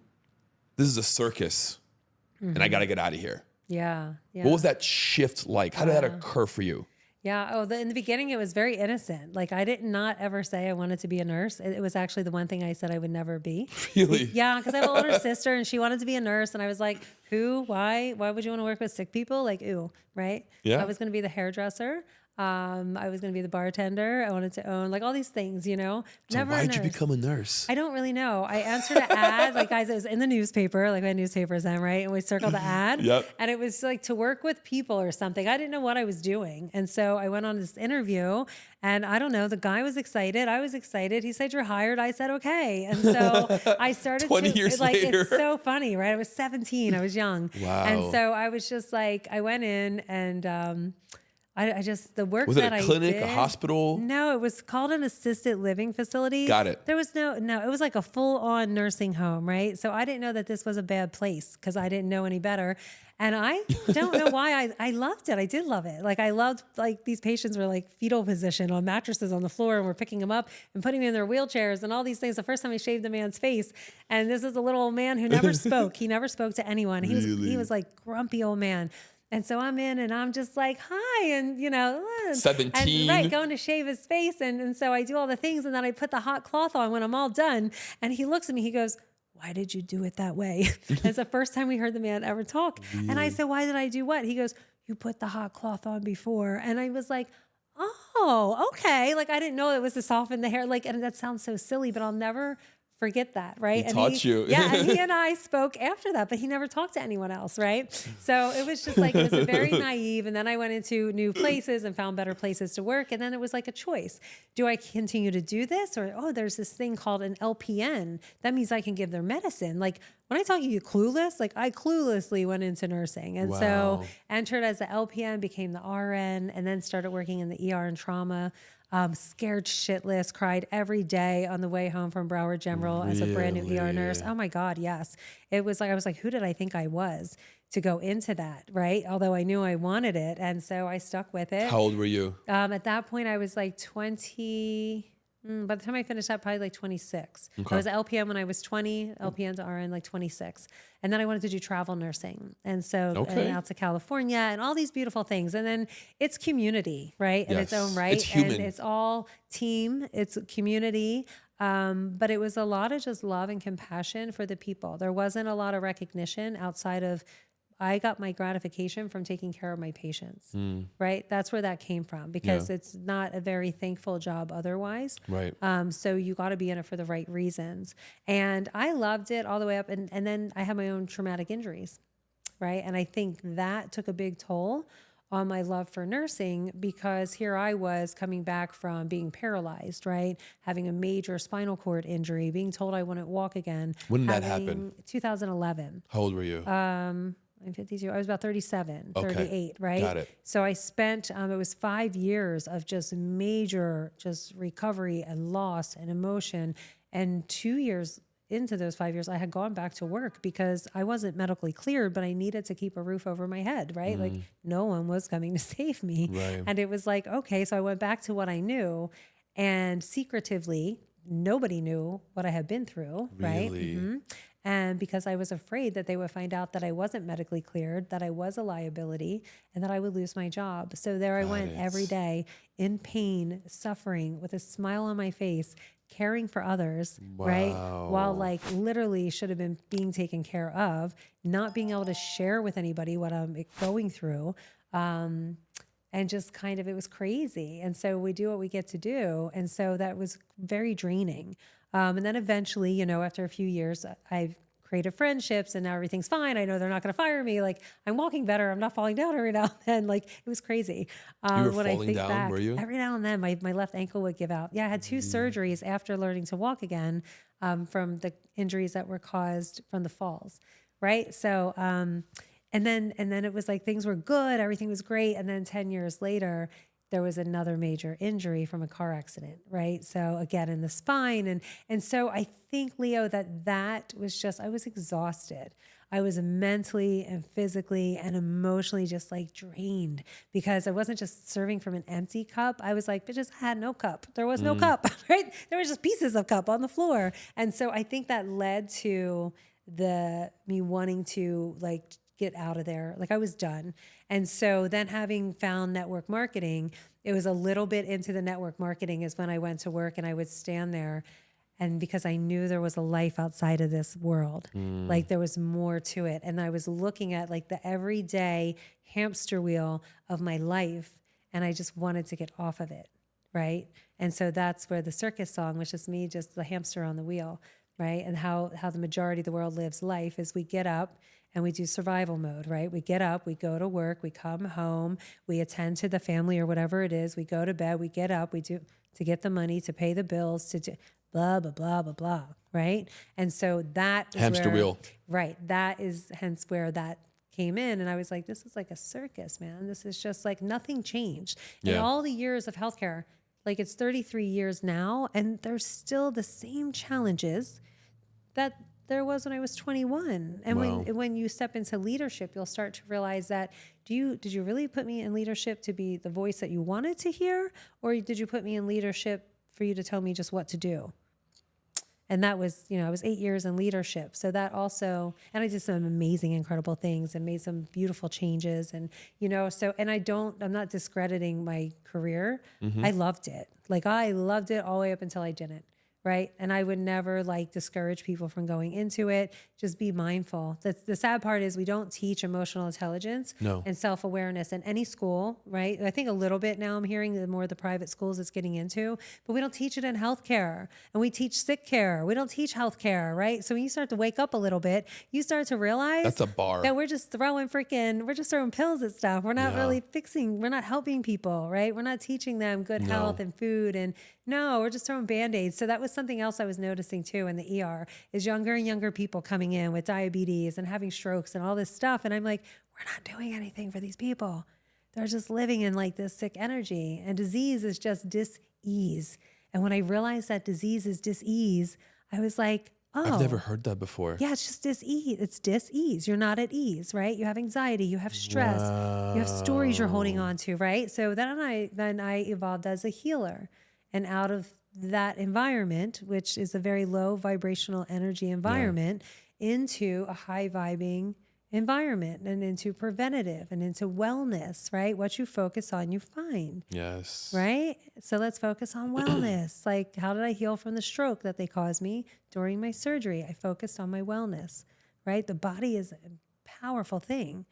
A: this is a circus, and I got to get out of here.
B: Yeah. Yeah.
A: What was that shift like? How did that occur for you?
B: Yeah. Oh, in the beginning, it was very innocent. Like I did not ever say I wanted to be a nurse. It was actually the one thing I said I would never be.
A: Really?
B: Yeah, because I have an older sister and she wanted to be a nurse, and I was like, "Who? Why? Why would you want to work with sick people? Like, ew, right?"
A: Yeah.
B: I was going to be the hairdresser. I was going to be the bartender. I wanted to own like all these things, you know.
A: So
B: Never
A: why
B: a
A: did you
B: nurse.
A: become a nurse?
B: I don't really know. I answered an ad, like guys, it was in the newspaper, like we had newspapers then, right? And we circled the ad.
A: Yep.
B: And it was like to work with people or something. I didn't know what I was doing. And so I went on this interview, and I don't know, the guy was excited. I was excited. He said, "You're hired." I said, "Okay." And so I started
A: 20 years
B: like,
A: later.
B: It's so funny, right? I was 17. I was young.
A: Wow.
B: And so I was just like, I went in and, I just, the work
A: Was it
B: that
A: a
B: I
A: clinic,
B: did,
A: a hospital?
B: No, it was called an assisted living facility.
A: Got it.
B: There was no, it was like a full on nursing home, right? So I didn't know that this was a bad place because I didn't know any better. And I don't know why I loved it. I did love it. Like I loved, like these patients were like fetal position on mattresses on the floor, and we're picking them up and putting them in their wheelchairs and all these things. The first time I shaved the man's face, and this is a little old man who never spoke. He never spoke to anyone. He was like grumpy old man. And so I'm in and I'm just like, hi, and
A: 17.
B: and, right, going to shave his face. And so I do all the things, and then I put the hot cloth on when I'm all done. And he looks at me, he goes, "Why did you do it that way?" It's the first time we heard the man ever talk. Really? And I said, "Why did I do what?" He goes, "You put the hot cloth on before." And I was like, oh, okay. Like I didn't know it was to soften the hair. Like, and that sounds so silly, but I'll never forget that, right?
A: He taught you.
B: Yeah, and he and I spoke after that, but he never talked to anyone else, right? So it was just like, it was very naive. And then I went into new places and found better places to work. And then it was like a choice. Do I continue to do this? Or, oh, there's this thing called an LPN. That means I can give their medicine. Like when I tell you clueless, like I cluelessly went into nursing. And so entered as the LPN, became the RN, and then started working in the ER and trauma. Scared shitless, cried every day on the way home from Broward General as a brand new ER nurse. Oh my God, yes. It was like, I was like, who did I think I was to go into that, right? Although I knew I wanted it. And so I stuck with it.
A: How old were you?
B: At that point, I was like 20. By the time I finished up, probably like 26. I was at LPN when I was 20, LPN to RN like 26. And then I wanted to do travel nursing. And so and out to California and all these beautiful things. And then it's community, right? In its own right.
A: It's human.
B: And it's all team, it's community. But it was a lot of just love and compassion for the people. There wasn't a lot of recognition outside of, I got my gratification from taking care of my patients, right? That's where that came from, because it's not a very thankful job otherwise.
A: Right.
B: So you got to be in it for the right reasons. And I loved it all the way up. And then I had my own traumatic injuries, right? And I think that took a big toll on my love for nursing, because here I was coming back from being paralyzed, right? Having a major spinal cord injury, being told I wouldn't walk again.
A: When did that happen?
B: 2011.
A: How old were you?
B: I'm 52. I was about 37, 38, right?
A: Got it.
B: So I spent, it was 5 years of just major, just recovery and loss and emotion. And 2 years into those 5 years, I had gone back to work because I wasn't medically cleared, but I needed to keep a roof over my head, right? Like no one was coming to save me.
A: Right.
B: And it was like, okay, so I went back to what I knew, and secretively, nobody knew what I had been through, right?
A: Really?
B: And because I was afraid that they would find out that I wasn't medically cleared, that I was a liability, and that I would lose my job. So there I went every day in pain, suffering, with a smile on my face, caring for others, right? While like literally should have been being taken care of, not being able to share with anybody what I'm going through. And just kind of, it was crazy. And so we do what we get to do. And so that was very draining. And then eventually, you know, after a few years, I've created friendships and now everything's fine. I know they're not going to fire me. Like I'm walking better. I'm not falling down every now and then. Like it was crazy.
A: You were
B: when
A: falling
B: I think
A: down,
B: back,
A: were you?
B: every now and then my left ankle would give out. Yeah, I had 2 surgeries after learning to walk again from the injuries that were caused from the falls, right? So, and then it was like things were good. Everything was great. And then 10 years later, there was another major injury from a car accident, right? So again, in the spine. And so I think, Leo, that was just, I was exhausted. I was mentally and physically and emotionally just like drained, because I wasn't just serving from an empty cup. I was like, bitches, I had no cup. There was no cup, right? There was just pieces of cup on the floor. And so I think that led to me wanting to like get out of there. Like I was done. And so then having found network marketing, it was a little bit into the network marketing is when I went to work, and I would stand there, and because I knew there was a life outside of this world, like there was more to it. And I was looking at like the everyday hamster wheel of my life, and I just wanted to get off of it, right? And so that's where the circus song, which is me, just the hamster on the wheel, right? And how the majority of the world lives life is we get up and we do survival mode, right? We get up, we go to work, we come home, we attend to the family or whatever it is, we go to bed, we get up, we do to get the money, to pay the bills, to do blah, blah, blah, blah, blah, right? And so that is
A: hamster wheel.
B: Right. That is hence where that came in. And I was like, this is like a circus, man. This is just like nothing changed. In all the years of healthcare, like it's 33 years now, and there's still the same challenges that there was when I was 21. And when you step into leadership, you'll start to realize that, did you really put me in leadership to be the voice that you wanted to hear? Or did you put me in leadership for you to tell me just what to do? And that was, I was 8 years in leadership. So that also, and I did some amazing, incredible things and made some beautiful changes. And, and I'm not discrediting my career. I loved it. Like I loved it all the way up until I didn't. right? And I would never like discourage people from going into it. Just be mindful. The sad part is we don't teach emotional intelligence and self-awareness in any school, right? I think a little bit now I'm hearing the more the private schools it's getting into, but we don't teach it in healthcare, and we teach sick care. We don't teach healthcare, right? So when you start to wake up a little bit, you start to realize
A: That's a bar.
B: that we're just throwing pills at stuff. We're not really we're not helping people, right? We're not teaching them good health and food, and no, we're just throwing Band-Aids. So that was something else I was noticing too in the ER is younger and younger people coming in with diabetes and having strokes and all this stuff. And I'm like, we're not doing anything for these people. They're just living in like this sick energy, and disease is just dis-ease. And when I realized that disease is dis-ease, I was like, oh,
A: I've never heard that before.
B: yeah, it's just dis-ease. It's dis-ease. You're not at ease, right? You have anxiety, you have stress, you have stories you're holding on to, right? So then I evolved as a healer. And out of that environment, which is a very low vibrational energy environment, into a high vibing environment, and into preventative and into wellness, right? What you focus on, you find.
A: Yes.
B: Right? So let's focus on wellness. Like, how did I heal from the stroke that they caused me during my surgery? I focused on my wellness, right? The body is a powerful thing,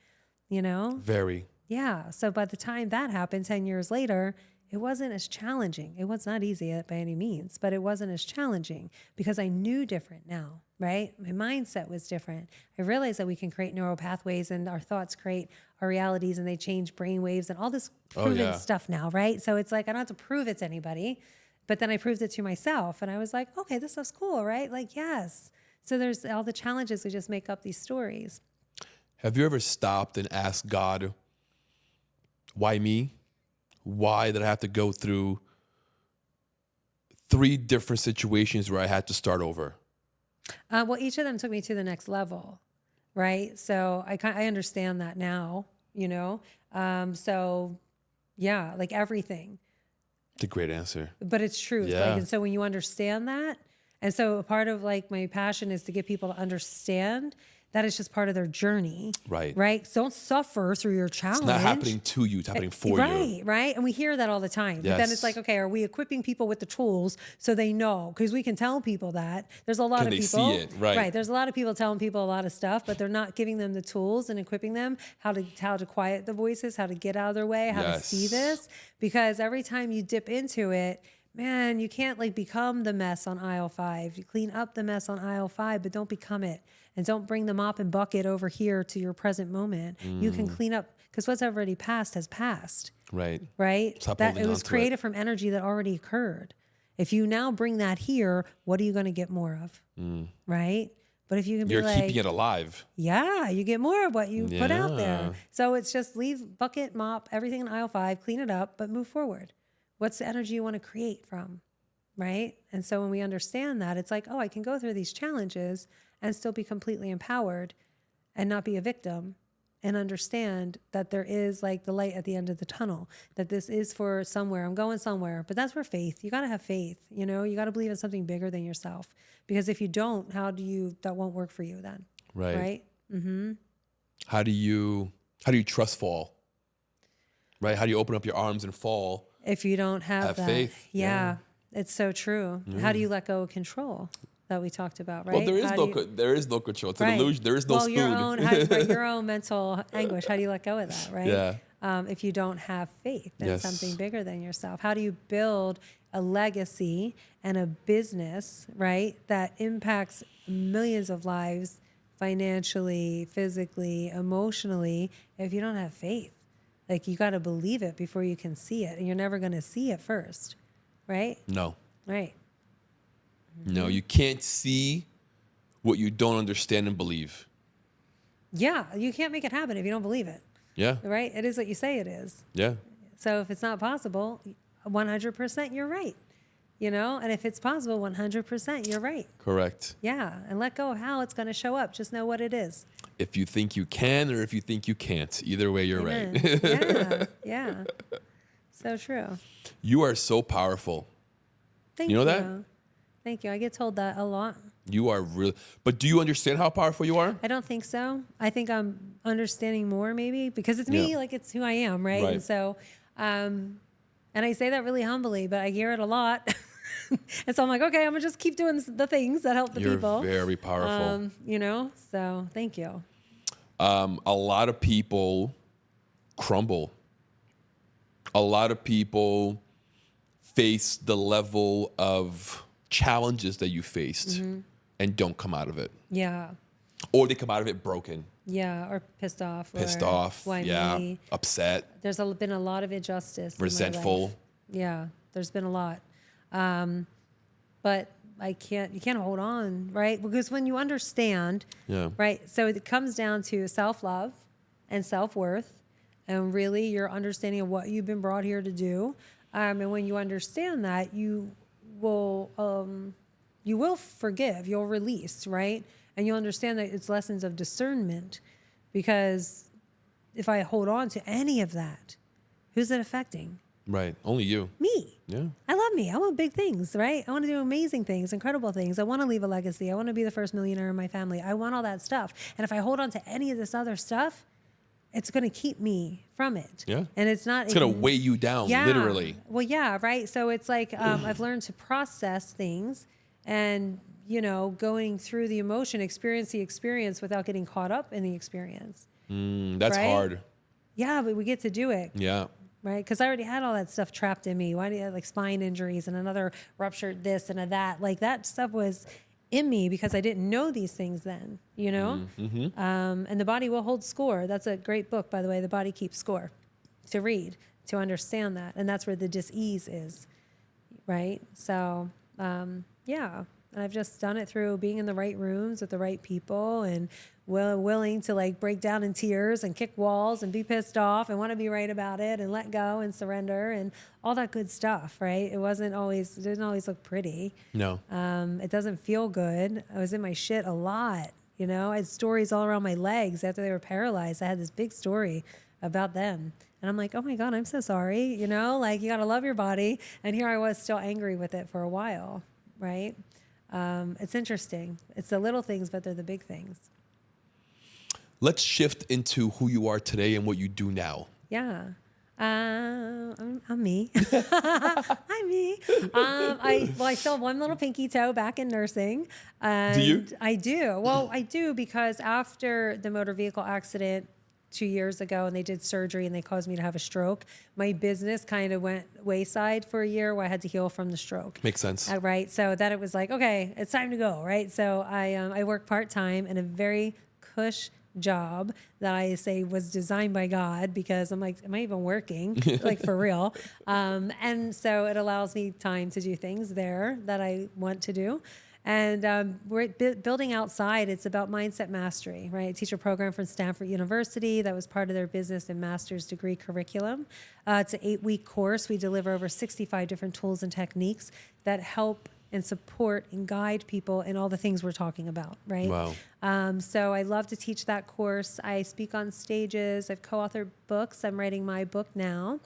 B: you know?
A: Very.
B: Yeah. So by the time that happened 10 years later, it wasn't as challenging. It was not easy by any means, but it wasn't as challenging because I knew different now, right? My mindset was different. I realized that we can create neural pathways, and our thoughts create our realities, and they change brain waves and all this proven stuff now, right? So it's like I don't have to prove it to anybody, but then I proved it to myself, and I was like, okay, this stuff's cool, right? Like, yes. So there's all the challenges. We just make up these stories.
A: Have you ever stopped and asked God, why me? Why did I have to go through 3 different situations where I had to start over?
B: Well, each of them took me to the next level, right? So I understand that now, you know? So yeah, like everything.
A: It's a great answer.
B: But it's truth.
A: Yeah.
B: Like, and so when you understand that, and so a part of like my passion is to get people to understand that it's just part of their journey.
A: Right.
B: Right. So don't suffer through your challenge.
A: It's not happening to you, it's happening for you.
B: Right. And we hear that all the time. But then
A: Yes.
B: it's like, okay, are we equipping people with the tools so they know? Because we can tell people that. There's a lot
A: Can
B: of
A: they
B: people.
A: see it? Right.
B: There's a lot of people telling people a lot of stuff, but they're not giving them the tools and equipping them how to quiet the voices, how to get out of their way, how to see this. Because every time you dip into it, man, you can't like become the mess on aisle 5. You clean up the mess on aisle 5, but don't become it. And don't bring the mop and bucket over here to your present moment. You can clean up, because what's already passed has passed.
A: Right.
B: Right?
A: Stop
B: That
A: holding
B: it was
A: on to
B: created from energy that already occurred. If you now bring that here, what are you going to get more of? Right? But if you can
A: You're
B: be like,
A: keeping it alive.
B: yeah, you get more of what you put out
A: Yeah.
B: there. So it's just leave bucket, mop, everything in aisle 5, clean it up, but move forward. What's the energy you want to create from? Right? And so when we understand that, it's like, oh, I can go through these challenges and still be completely empowered and not be a victim, and understand that there is like the light at the end of the tunnel, that this is for somewhere. I'm going somewhere. But that's where faith, you got to have faith, you know, you got to believe in something bigger than yourself, because if you don't, that won't work for you then.
A: Right.
B: Right. Mm-hmm.
A: How do you trust fall? Right? How do you open up your arms and fall?
B: If you don't have that
A: faith.
B: Yeah, it's so true. How do you let go of control that we talked about, right?
A: Well, there is no control. It's an illusion. There is no spoon.
B: Your own mental anguish. How do you let go of that, right?
A: Yeah.
B: If you don't have faith in
A: Yes.
B: something bigger than yourself, how do you build a legacy and a business, right, that impacts millions of lives financially, physically, emotionally, if you don't have faith? Like, you got to believe it before you can see it, and you're never going to see it first, right?
A: No.
B: Right.
A: No, you can't see what you don't understand and believe.
B: Yeah, you can't make it happen if you don't believe it,
A: Yeah.
B: right? It is what you say it is.
A: Yeah.
B: So if it's not possible, 100% you're right, you know? And if it's possible, 100% you're right.
A: Correct.
B: Yeah, and let go of how it's going to show up. Just know what it is.
A: If you think you can or if you think you can't, either way, you're
B: Amen.
A: right.
B: Yeah. So true.
A: You are so powerful.
B: Thank
A: You
B: you.
A: know that?
B: Thank you. I get told that a lot.
A: You are really, but do you understand how powerful you are?
B: I don't think so. I think I'm understanding more maybe because it's me,
A: Yeah.
B: like it's who I am, right?
A: Right.
B: And so, and I say that really humbly, but I hear it a lot. And so I'm like, okay, I'm gonna just keep doing the things that help the
A: You're
B: people.
A: very powerful.
B: You know, so thank you.
A: A lot of people crumble. A lot of people face the level of challenges that you faced and don't come out of it.
B: Yeah.
A: Or they come out of it broken,
B: Yeah, or pissed off.
A: pissed
B: or
A: off,
B: why
A: yeah,
B: me?
A: upset,
B: There's been a lot of injustice. in my
A: resentful.
B: life. Yeah, there's been a lot. But you can't hold on, right? Because when you understand,
A: Yeah.
B: right? So it comes down to self-love and self-worth and really your understanding of what you've been brought here to do. And when you understand that, you will forgive, you'll release, right? And you'll understand that it's lessons of discernment, because if I hold on to any of that, who's it affecting?
A: Right. Only you.
B: Me.
A: Yeah.
B: I love me. I want big things, right? I want to do amazing things, incredible things. I want to leave a legacy. I want to be the first millionaire in my family. I want all that stuff. And if I hold on to any of this other stuff, it's going to keep me from it.
A: Yeah.
B: And it's not.
A: It's going to weigh you down, literally.
B: Well, yeah, right. So it's like I've learned to process things and, you know, going through the emotion, experience the experience without getting caught up in the experience.
A: That's
B: Right?
A: hard.
B: Yeah, but we get to do it.
A: Yeah.
B: Right, because I already had all that stuff trapped in me. Why do you have like spine injuries and another ruptured this and a that? Like that stuff was in me because I didn't know these things then, you know? And the body will hold score. That's a great book, by the way, The Body Keeps Score, to read, to understand that. And that's where the dis-ease is, right? So, yeah. And I've just done it through being in the right rooms with the right people and willing to like break down in tears and kick walls and be pissed off and want to be right about it and let go and surrender and all that good stuff, right? It didn't always look pretty.
A: No.
B: It doesn't feel good. I was in my shit a lot, you know? I had stories all around my legs after they were paralyzed. I had this big story about them. And I'm like, oh my God, I'm so sorry. You know, like you got to love your body. And here I was still angry with it for a while, right? It's interesting. It's the little things, but they're the big things.
A: Let's shift into who you are today and what you do now.
B: Yeah. I'm me. I'm me. I still have one little pinky toe back in nursing. And
A: Do you?
B: I do. Well, I do because after the motor vehicle accident 2 years ago and they did surgery and they caused me to have a stroke, my business kind of went wayside for a year where I had to heal from the stroke.
A: Makes sense.
B: Right. So then it was like, okay, it's time to go. Right. So I work part-time in a very cush job that I say was designed by God, because I'm like, am I even working? Like for real. And so it allows me time to do things there that I want to do. And we're building outside. It's about mindset mastery, right? I teach a program from Stanford University that was part of their business and master's degree curriculum. It's an 8-week course. We deliver over 65 different tools and techniques that help and support and guide people in all the things we're talking about, right?
A: Wow.
B: So I love to teach that course. I speak on stages. I've co-authored books. I'm writing my book now.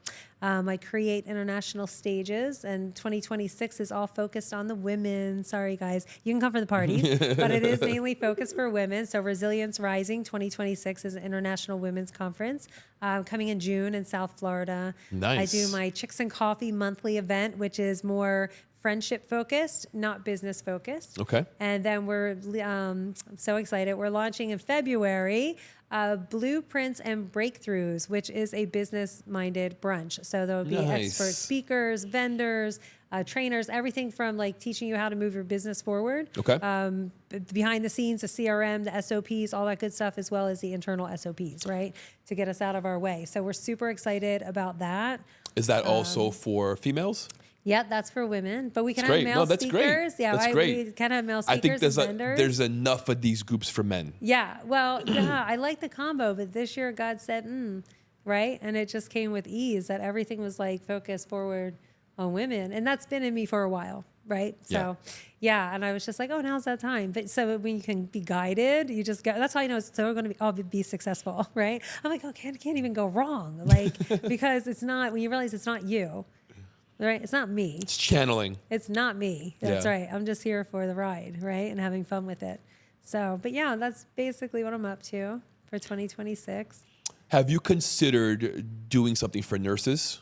B: I create international stages, and 2026 is all focused on the women. Sorry, guys. You can come for the parties, but it is mainly focused for women. So Resilience Rising 2026 is an international women's conference coming in June in South Florida.
A: Nice.
B: I do my Chicks and Coffee monthly event, which is more friendship focused, not business focused.
A: Okay.
B: And then we're so excited. We're launching in February Blueprints and Breakthroughs, which is a business-minded brunch. So there'll be expert speakers, vendors, trainers, everything from like teaching you how to move your business forward.
A: Okay.
B: Behind the scenes, the CRM, the SOPs, all that good stuff, as well as the internal SOPs, right? To get us out of our way. So we're super excited about that.
A: Is that also for females?
B: Yeah, that's for women, but we can
A: That's
B: have
A: great.
B: male
A: No, that's great.
B: speakers. Yeah,
A: That's great.
B: we can have male
A: I
B: speakers
A: think
B: and vendors.
A: there's enough of these groups for men.
B: Yeah, well, yeah, I like the combo, but this year God said, right? And it just came with ease that everything was like focused forward on women. And that's been in me for a while, right? So, yeah, and I was just like, oh, now's that time. But so when you can be guided, you just go, that's how I know it's so going to be successful, right? I'm like, okay, I can't even go wrong. Like, because it's not, when you realize it's not you. Right? It's not me.
A: It's channeling.
B: It's not me. That's right. I'm just here for the ride, right? And having fun with it. So, but yeah, that's basically what I'm up to for 2026.
A: Have you considered doing something for nurses?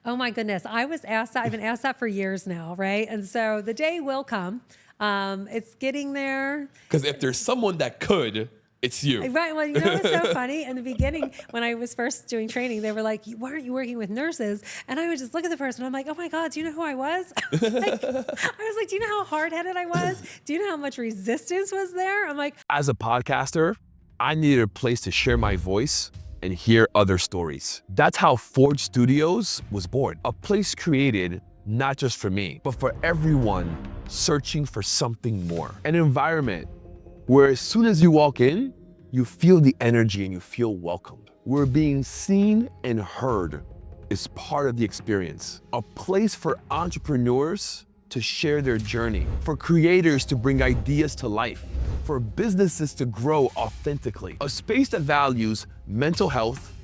B: Oh my goodness. I was asked that. I've been asked that for years now, right? And so the day will come. It's getting there.
A: Because if there's someone that could, it's you.
B: Right. Well, you know what's so funny? In the beginning, when I was first doing training, they were like, "Why aren't you working with nurses?" And I would just look at the person. I'm like, "Oh my God, do you know who I was?" I was like, "Do you know how hard-headed I was? Do you know how much resistance was there?" I'm like,
C: As a podcaster, I needed a place to share my voice and hear other stories. That's how Forge Studios was born. A place created not just for me, but for everyone searching for something more. An environment where as soon as you walk in, you feel the energy and you feel welcomed. Where being seen and heard is part of the experience. A place for entrepreneurs to share their journey, for creators to bring ideas to life, for businesses to grow authentically. A space that values mental health,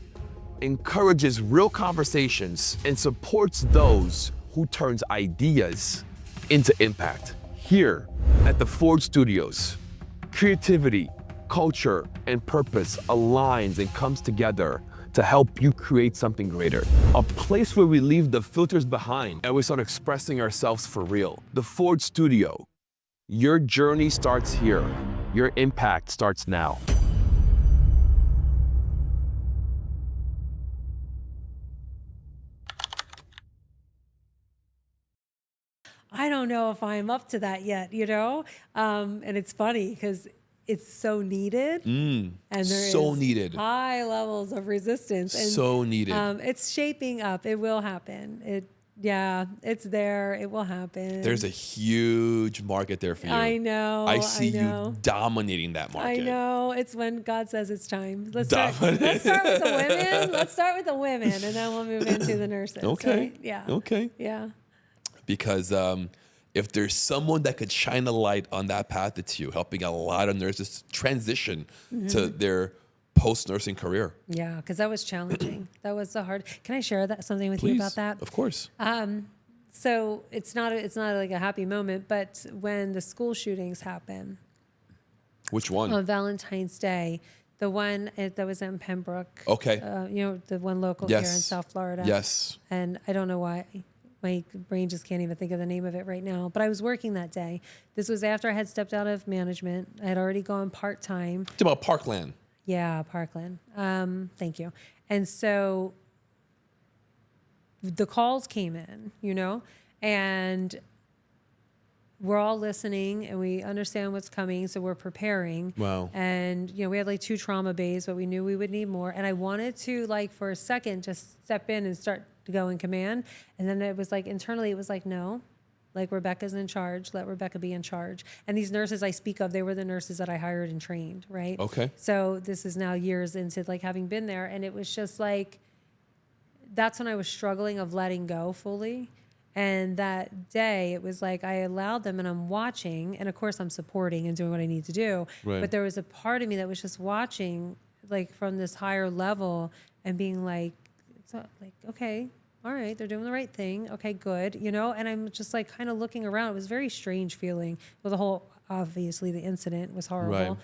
C: encourages real conversations, and supports those who turns ideas into impact. Here at the Forge Studios, creativity, culture, and purpose aligns and comes together to help you create something greater. A place where we leave the filters behind and we start expressing ourselves for real. The Forge Studio. Your journey starts here. Your impact starts now.
B: I don't know if I'm up to that yet, you know? And it's funny because it's so needed. And there
A: So
B: is
A: needed.
B: high levels of resistance. And
A: So needed.
B: it's shaping up. It will happen. It's there. It will happen.
A: There's a huge market there for you.
B: I know.
A: I see
B: you
A: dominating that market.
B: I know. It's when God says it's time. Let's start with the women. Let's start with the women, and then we'll move into the nurses.
A: Okay.
B: Right? Yeah.
A: Okay.
B: Yeah.
A: Because if there's someone that could shine a light on that path, it's you, helping a lot of nurses transition to their post-nursing career.
B: Yeah, because that was challenging. That was so hard. Can I share something with you
A: Please.
B: about that?
A: Of course.
B: So it's not like a happy moment, but when the school shootings happen
A: Which one?
B: on Valentine's Day, the one that was in Pembroke.
A: Okay.
B: The one local here in
A: Yes.
B: South Florida.
A: Yes.
B: And I don't know why. My brain just can't even think of the name of it right now. But I was working that day. This was after I had stepped out of management. I had already gone part-time.
A: It's about Parkland.
B: Yeah, Parkland. Thank you. And so the calls came in, and we're all listening and we understand what's coming. So we're preparing.
A: Wow.
B: And, we had like 2 trauma bays, but we knew we would need more. And I wanted to for a second, just step in and start to go in command. And then it was internally, it was no, Rebecca's in charge. Let Rebecca be in charge. And these nurses I speak of, they were the nurses that I hired and trained, right?
A: Okay.
B: So this is now years into having been there. And it was just that's when I was struggling of letting go fully. And that day it was I allowed them and I'm watching, and of course I'm supporting and doing what I need to do.
A: Right.
B: But there was a part of me that was just watching from this higher level and being okay, all right, they're doing the right thing. Okay, good. And I'm just kind of looking around. It was a very strange feeling. Well, obviously the incident was horrible.
A: Right.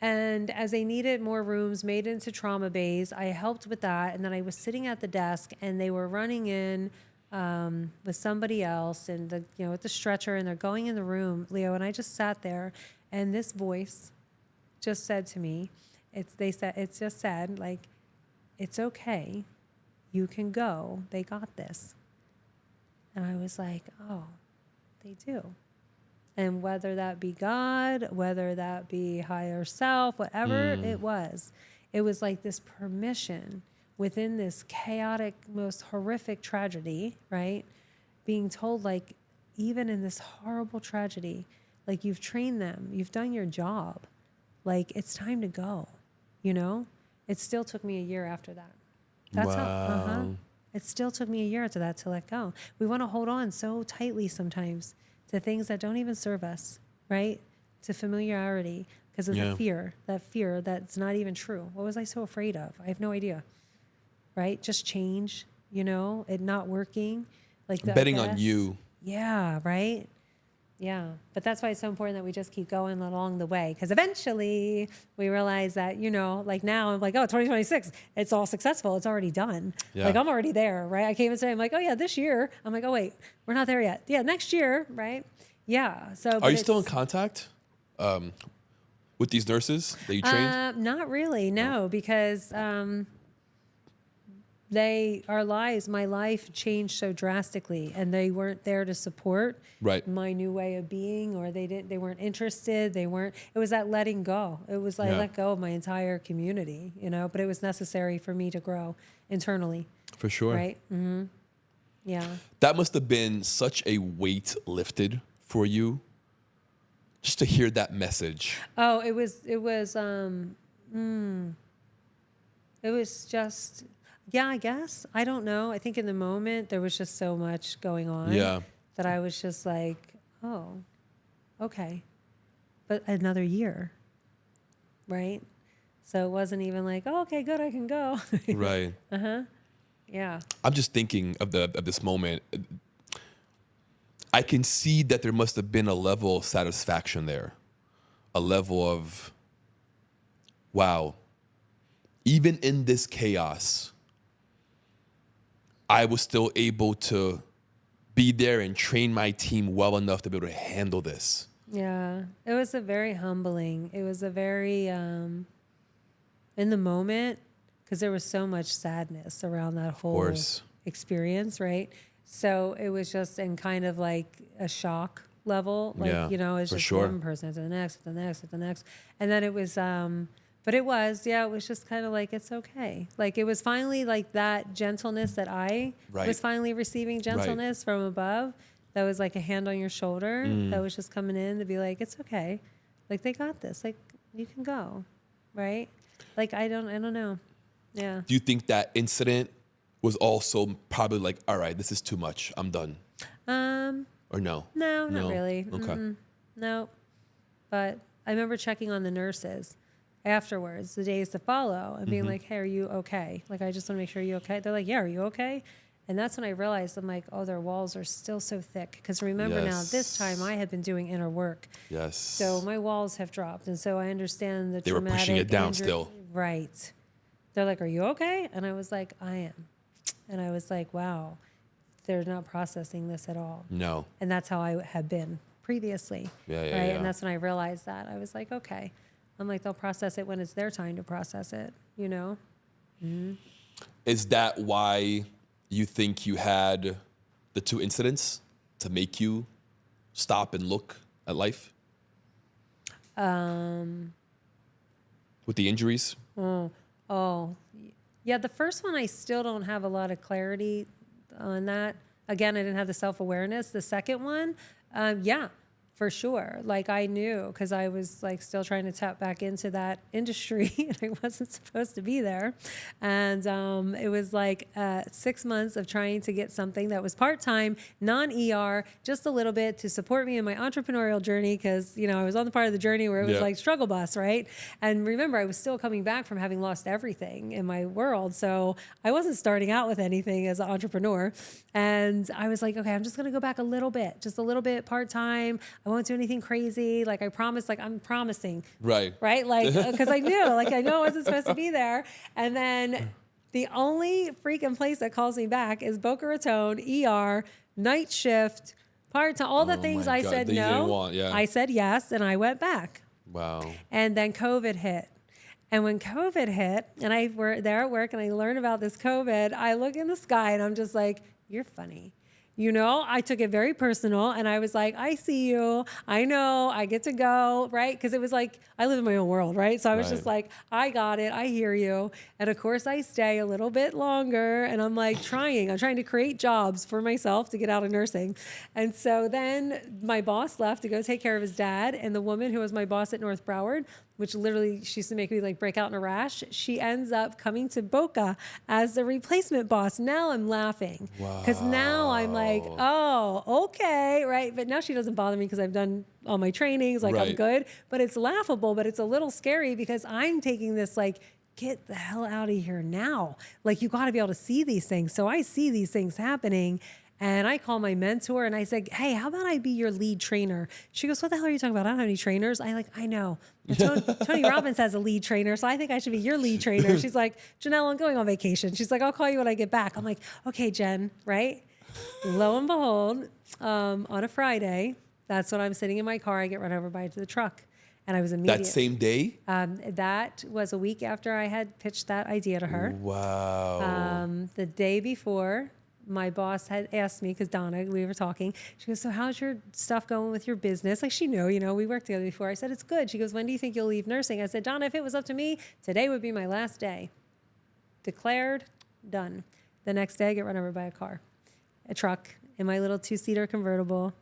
B: And as they needed more rooms made into trauma bays, I helped with that. And then I was sitting at the desk and they were running in with somebody else and with the stretcher, and they're going in the room, Leo. And I just sat there and this voice just said to me, it's okay. You can go. They got this. And I was like, oh, they do. And whether that be God, whether that be higher self, whatever it was this permission within this chaotic, most horrific tragedy, right? Being told even in this horrible tragedy, you've trained them, you've done your job, it's time to go, It still took me a year after that. That's how, it still took me a year after that to let go. We want to hold on so tightly sometimes to things that don't even serve us, right? To familiarity because of that fear that's not even true. What was I so afraid of? I have no idea, right? Just change, it not working.
A: Betting on you.
B: Yeah, right? Yeah, but that's why it's so important that we just keep going along the way, because eventually we realize that, like now I'm like, oh, 2026, it's all successful. It's already done.
A: Yeah.
B: Like I'm already there, right? I can't even say, I'm like, oh yeah, this year. I'm like, oh wait, we're not there yet. Yeah, next year, right? Yeah. So
A: Are you still in contact with these nurses that you trained?
B: Not really, no, because my life changed so drastically, and they weren't there to support
A: Right.
B: my new way of being, or they weren't interested. It was that letting go. It was like,
A: Yeah.
B: let go of my entire community, but it was necessary for me to grow internally.
A: For sure.
B: Right. Mm-hmm. Yeah.
A: That must have been such a weight lifted for you, just to hear that message.
B: Oh, it was just, yeah, I guess. I don't know. I think in the moment there was just so much going on
A: Yeah.
B: that I was just like, oh, okay. But another year, right? So it wasn't even like, oh, okay, good, I can go.
A: Right.
B: Yeah.
A: I'm just thinking of this moment. I can see that there must have been a level of satisfaction there, a level of, wow, even in this chaos, I was still able to be there and train my team well enough to be able to handle this.
B: Yeah. It was a very humbling. It was a very, in the moment, because there was so much sadness around that whole
A: course.
B: experience, right? So it was just in kind of like a shock level, like,
A: Yeah,
B: it's
A: for
B: just
A: sure.
B: one person to the next, to the next, to the next. And then it was, but it was just kind of like, it's okay. Like it was finally like that gentleness that I
A: Right.
B: was finally receiving gentleness from above. That was like a hand on your shoulder that was just coming in to be like, it's okay. Like they got this, like you can go. Right. Like, I don't know. Yeah.
A: Do you think that incident was also probably like, all right, this is too much, I'm done? Or no?
B: No, not really.
A: Okay.
B: No. But I remember checking on the nurses afterwards, the days to follow, and being like, hey, are you okay? Like, I just want to make sure you're okay. They're like, yeah, are you okay? And that's when I realized, I'm like, oh, their walls are still so thick. Because remember now, this time I had been doing inner work.
A: Yes.
B: So my walls have dropped. And so I understand the
A: They were
B: traumatic
A: pushing it down
B: injury.
A: still.
B: Right. They're like, are you okay? And I was like, I am. And I was like, wow, they're not processing this at all.
A: No.
B: And that's how I had been previously.
A: Yeah,
B: right.
A: yeah.
B: And that's when I realized that. I was like, okay. I'm like, they'll process it when it's their time to process it,
A: Is that why you think you had the two incidents to make you stop and look at life? With the injuries?
B: Oh, yeah. The first one, I still don't have a lot of clarity on that. Again, I didn't have the self-awareness. The second one, yeah, for sure. Like I knew, because I was like still trying to tap back into that industry and I wasn't supposed to be there. And it was like 6 months of trying to get something that was part-time, non-ER, just a little bit to support me in my entrepreneurial journey. Because, I was on the part of the journey where it was like struggle bus, right? And remember, I was still coming back from having lost everything in my world. So I wasn't starting out with anything as an entrepreneur. And I was like, okay, I'm just going to go back a little bit, just a little bit part-time. I won't do anything crazy. Like I promised, like I'm promising.
A: Right.
B: Right. Like, because I knew, like I know I wasn't supposed to be there. And then the only freaking place that calls me back is Boca Raton, ER, night shift, part-time, all the things
A: my
B: I
A: God,
B: said
A: that you didn't
B: no.
A: want, yeah.
B: I said yes, and I went back.
A: Wow.
B: And then COVID hit. And when COVID hit, and I were there at work and I learned about this COVID, I look in the sky and I'm just like, you're funny. I took it very personal and I was like, I see you. I know I get to go, right? Because it was like, I live in my own world, right? So I was just like, I got it. I hear you. And of course I stay a little bit longer and I'm like I'm trying to create jobs for myself to get out of nursing. And so then my boss left to go take care of his dad, and the woman who was my boss at North Broward, which literally she used to make me like break out in a rash, she ends up coming to Boca as the replacement boss. Now I'm laughing because now I'm like, oh, okay, right? But now she doesn't bother me because I've done all my trainings, like I'm good. But it's laughable, but it's a little scary because I'm taking this like, get the hell out of here now. Like you got to be able to see these things. So I see these things happening. And I call my mentor and I said, hey, how about I be your lead trainer? She goes, what the hell are you talking about? I don't have any trainers. I know. Tony Robbins has a lead trainer, so I think I should be your lead trainer. She's like, Jenell, I'm going on vacation. She's like, I'll call you when I get back. I'm like, okay, Jen, right? Lo and behold, on a Friday, that's when I'm sitting in my car. I get run over by the truck. And I was immediate.
A: That same day?
B: That was a week after I had pitched that idea to her.
A: Wow.
B: The day before, my boss had asked me, because Donna, we were talking. She goes, so how's your stuff going with your business? Like, she knew, we worked together before. I said, it's good. She goes, when do you think you'll leave nursing? I said, Donna, if it was up to me, today would be my last day. Declared, done. The next day, I get run over by a truck in my little 2-seater convertible.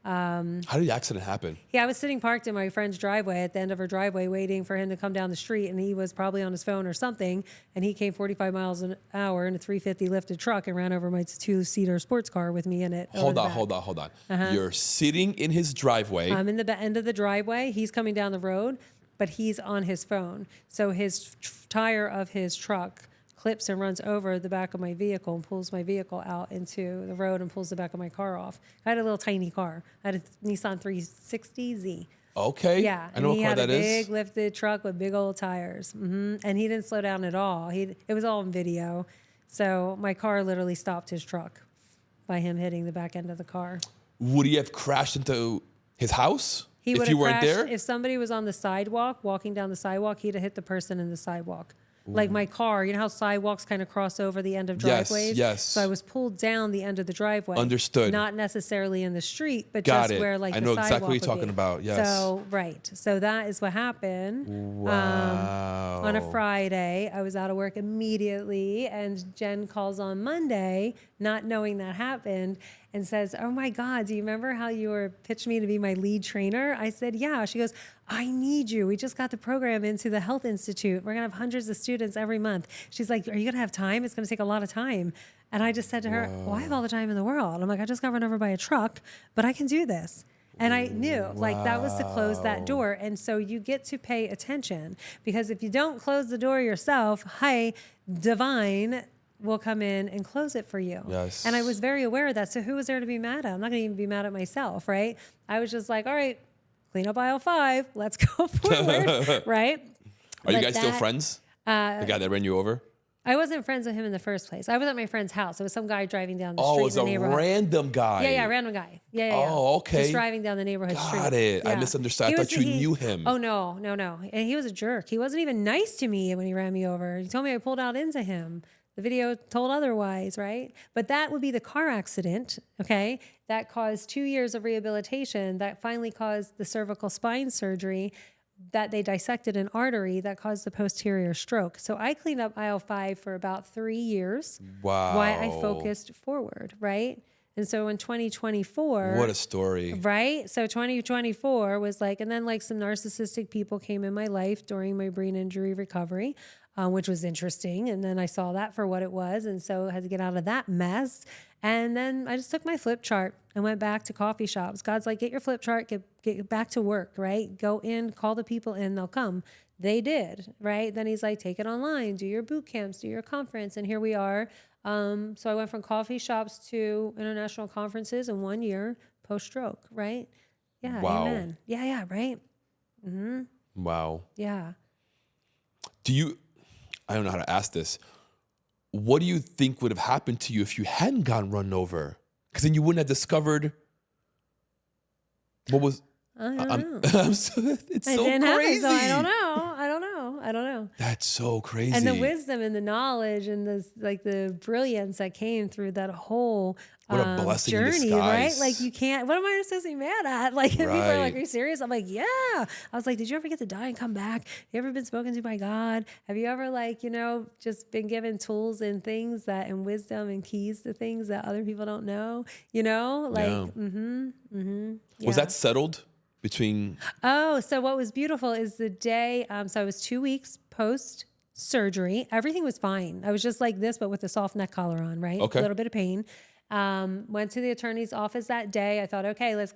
A: How did the accident happen?
B: Yeah, I was sitting parked in my friend's driveway at the end of her driveway waiting for him to come down the street, and he was probably on his phone or something, and he came 45 miles an hour in a 350 lifted truck and ran over my 2-seater sports car with me in it.
A: Hold on. You're sitting in his driveway.
B: I'm in the end of the driveway. He's coming down the road, but he's on his phone. So his tire of his truck clips and runs over the back of my vehicle and pulls my vehicle out into the road and pulls the back of my car off. I had a little tiny car. I had a Nissan 360Z.
A: Okay.
B: Yeah.
A: I know what car that is.
B: He had a big lifted truck with big old tires. And he didn't slow down at all. It was all in video. So my car literally stopped his truck by him hitting the back end of the car.
A: Would he have crashed into his house if you weren't there?
B: If somebody was on the sidewalk, walking down the sidewalk, he'd have hit the person in the sidewalk. Like my car, how sidewalks kind of cross over the end of driveways?
A: Yes.
B: So I was pulled down the end of the driveway.
A: Understood.
B: Not necessarily in the street, but
A: Got
B: just
A: it.
B: where
A: I
B: the
A: know
B: sidewalk
A: exactly what you're
B: would
A: talking
B: be.
A: about, yes.
B: So, right. So that is what happened.
A: Wow.
B: On a Friday, I was out of work immediately, and Jen calls on Monday, not knowing that happened, and says, oh my God, do you remember how you were pitched me to be my lead trainer? I said, yeah. She goes, I need you. We just got the program into the Health Institute. We're going to have hundreds of students every month. She's like, are you going to have time? It's going to take a lot of time. And I just said to her, well, I have all the time in the world. I'm like, I just got run over by a truck, but I can do this. And I knew that was to close that door. And so you get to pay attention, because if you don't close the door yourself, divine will come in and close it for you.
A: Yes.
B: And I was very aware of that. So who was there to be mad at? I'm not going to even be mad at myself, right? I was just like, all right, clean up aisle 5. Let's go forward, right?
A: Are you guys still friends? The guy that ran you over?
B: I wasn't friends with him in the first place. I was at my friend's house. It was some guy driving down the
A: Oh,
B: street
A: it was
B: in the
A: a
B: neighborhood.
A: random guy.
B: Yeah, random guy. Yeah.
A: Oh, okay.
B: Just driving down the neighborhood street.
A: Got it. I
B: Yeah.
A: misunderstood. I thought you knew him.
B: Oh, no. And he was a jerk. He wasn't even nice to me when he ran me over. He told me I pulled out into him. The video told otherwise, right? But that would be the car accident, okay? That caused 2 years of rehabilitation. That finally caused the cervical spine surgery, that they dissected an artery that caused the posterior stroke. So I cleaned up aisle 5 for about 3 years.
A: Wow.
B: While I focused forward, right? And so in 2024...
A: What a story.
B: Right? So 2024 was and then some narcissistic people came in my life during my brain injury recovery, which was interesting. And then I saw that for what it was. And so I had to get out of that mess. And then I just took my flip chart and went back to coffee shops. God's like, get your flip chart, get back to work, right? Go in, call the people in, they'll come. They did, right? Then he's like, take it online, do your boot camps, do your conference. And here we are. So I went from coffee shops to international conferences in 1 year post-stroke, right? Yeah,
A: wow.
B: Amen. Yeah, right? Mm-hmm.
A: Wow.
B: Yeah.
A: I don't know how to ask this. What do you think would have happened to you if you hadn't gotten run over? Because then you wouldn't have discovered what was...
B: I don't know.
A: It's so crazy.
B: So I don't know.
A: That's so crazy.
B: And the wisdom and the knowledge and the brilliance that came through that whole
A: what a blessing in
B: journey,
A: disguise.
B: right? You can't. What am I supposed to be mad at? People are like, "Are you serious?" I'm like, "Yeah." I was like, "Did you ever get to die and come back? Have you ever been spoken to by God? Have you ever just been given tools and things and wisdom and keys to things that other people don't know? Yeah.
A: Was that settled between...
B: Oh, so what was beautiful is the day, so I was 2 weeks post surgery. Everything was fine. I was just like this, but with a soft neck collar on, right?
A: Okay.
B: A little bit of pain. Went to the attorney's office that day. I thought, okay, let's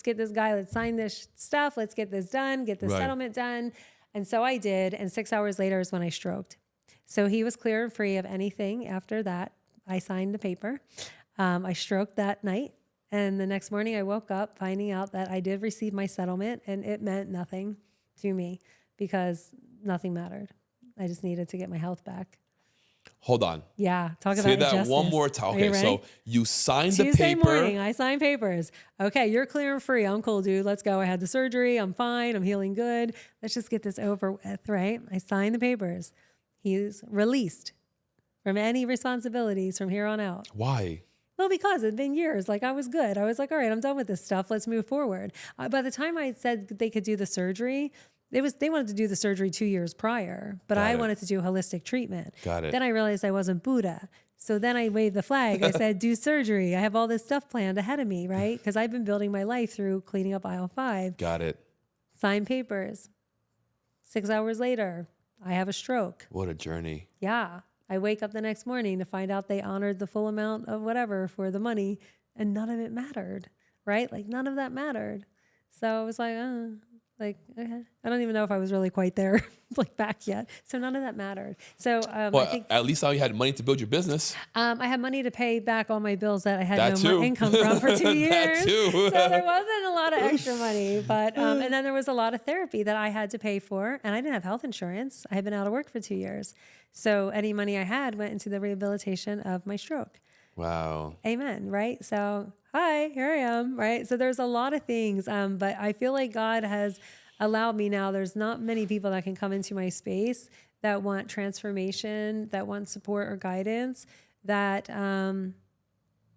B: get this guy, let's sign this stuff. Let's get this done, get the settlement done. And so I did. And 6 hours later is when I stroked. So he was clear and free of anything after that. I signed the paper. I stroked that night. And the next morning I woke up finding out that I did receive my settlement, and it meant nothing to me because nothing mattered. I just needed to get my health back.
A: Hold on.
B: Yeah, talk
A: Say
B: about
A: that
B: injustice.
A: one more time.
B: Are you
A: Okay,
B: ready?
A: so you signed the
B: Tuesday
A: paper.
B: morning, I signed papers. Okay, you're clear and free. I'm cool, dude. Let's go. I had the surgery. I'm fine. I'm healing good. Let's just get this over with, right? I signed the papers. He's released from any responsibilities from here on out.
A: Why?
B: Well, because it'd been years. Like, I was good. I was like, all right, I'm done with this stuff. Let's move forward. By the time I said they could do the surgery, they wanted to do the surgery 2 years prior, but I wanted to do holistic treatment.
A: Got it.
B: Then I realized I wasn't Buddha. So then I waved the flag. I said, do surgery. I have all this stuff planned ahead of me, right? Because I've been building my life through cleaning up aisle 5.
A: Got it.
B: Signed papers. 6 hours later, I have a stroke.
A: What a journey.
B: Yeah. I wake up the next morning to find out they honored the full amount of whatever for the money, and none of it mattered, right? Like, none of that mattered. So I was like, okay. I don't even know if I was really quite there, like, back yet. So none of that mattered. So I think
A: at least now you had money to build your business.
B: I had money to pay back all my bills that I had
A: That
B: no
A: too.
B: more income from for 2 years.
A: That too.
B: So there wasn't a lot of extra money, but and then there was a lot of therapy that I had to pay for, and I didn't have health insurance. I had been out of work for 2 years, so any money I had went into the rehabilitation of my stroke.
A: Wow.
B: Amen. Right. So hi, here I am. Right. So there's a lot of things, but I feel like God has allowed me now. There's not many people that can come into my space that want transformation, that want support or guidance, that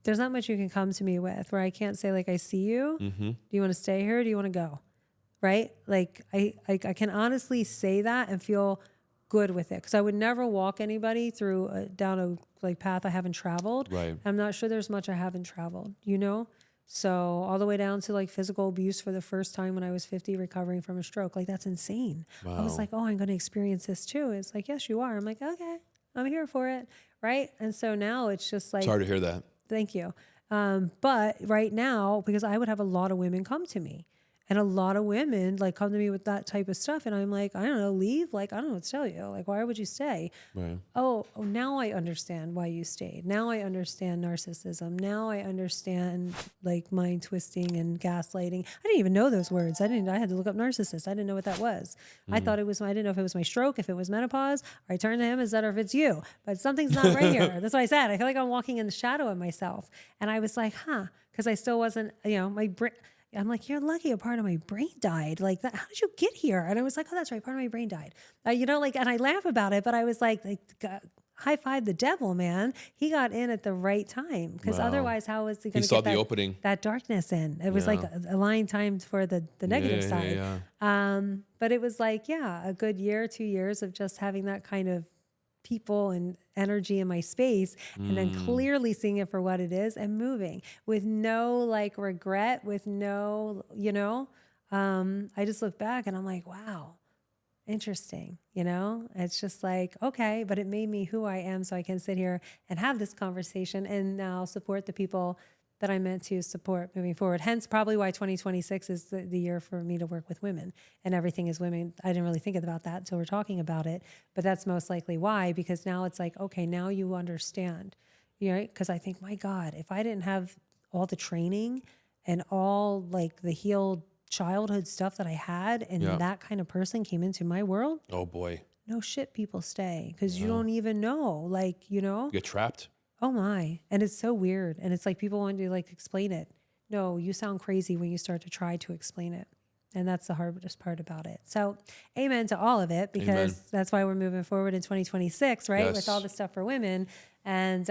B: there's not much you can come to me with where I can't say, like, I see you.
A: Mm-hmm.
B: Do you want to stay here? Or do you want to go? Right? Like, I can honestly say that and feel good with it, because I would never walk anybody through down a path I haven't traveled.
A: Right.
B: I'm not sure there's much I haven't traveled, you know? So all the way down to, like, physical abuse for the first time when I was 50, recovering from a stroke. Like, that's insane.
A: Wow.
B: I was like, oh, I'm going to experience this too. It's like, yes, you are. I'm like, okay, I'm here for it. Right. And so now it's just like,
A: Sorry to hear that.
B: thank you. But right now, because I would have a lot of women come to me, and a lot of women, like, come to me with that type of stuff. And I'm like, I don't know, leave. Like, I don't know what to tell you. Like, why would you stay?
A: Right.
B: Oh, now I understand why you stayed. Now I understand narcissism. Now I understand, like, mind twisting and gaslighting. I didn't even know those words. I had to look up narcissist. I didn't know what that was. I thought it was, I didn't know if it was my stroke, if it was menopause. Or I turned to him and said, or if it's you. But something's not right here. That's what I said. I feel like I'm walking in the shadow of myself. And I was like, because I still wasn't, my brain. I'm like, you're lucky a part of my brain died. Like, that, how did you get here? And I was like, oh, that's right, part of my brain died. And I laugh about it, but I was like high five the devil, man. He got in at the right time, because otherwise, how was he going to
A: saw
B: get
A: the opening.
B: that darkness in? It was like a lying time for the negative side. But it was like, a good year, 2 years of just having that kind of people and energy in my space, and then clearly seeing it for what it is and moving with no, like, regret, with no, I just look back and I'm like, wow, interesting. It's just like, okay, but it made me who I am, so I can sit here and have this conversation and now support the people that I meant to support moving forward. Hence probably why 2026 is the year for me to work with women, and everything is women. I didn't really think about that until we're talking about it, but that's most likely why, because now it's like, okay, now you understand, because I think, my God, if I didn't have all the training and all, like, the healed childhood stuff that I had, and that kind of person came into my world.
A: Oh boy.
B: No shit, people stay, because you don't even know, like,
A: You get trapped.
B: Oh my. And it's so weird. And it's like people want to, like, explain it. No, you sound crazy when you start to try to explain it. And that's the hardest part about it. So amen to all of it, because that's why we're moving forward in 2026, right?
A: Yes.
B: With all the stuff for women. And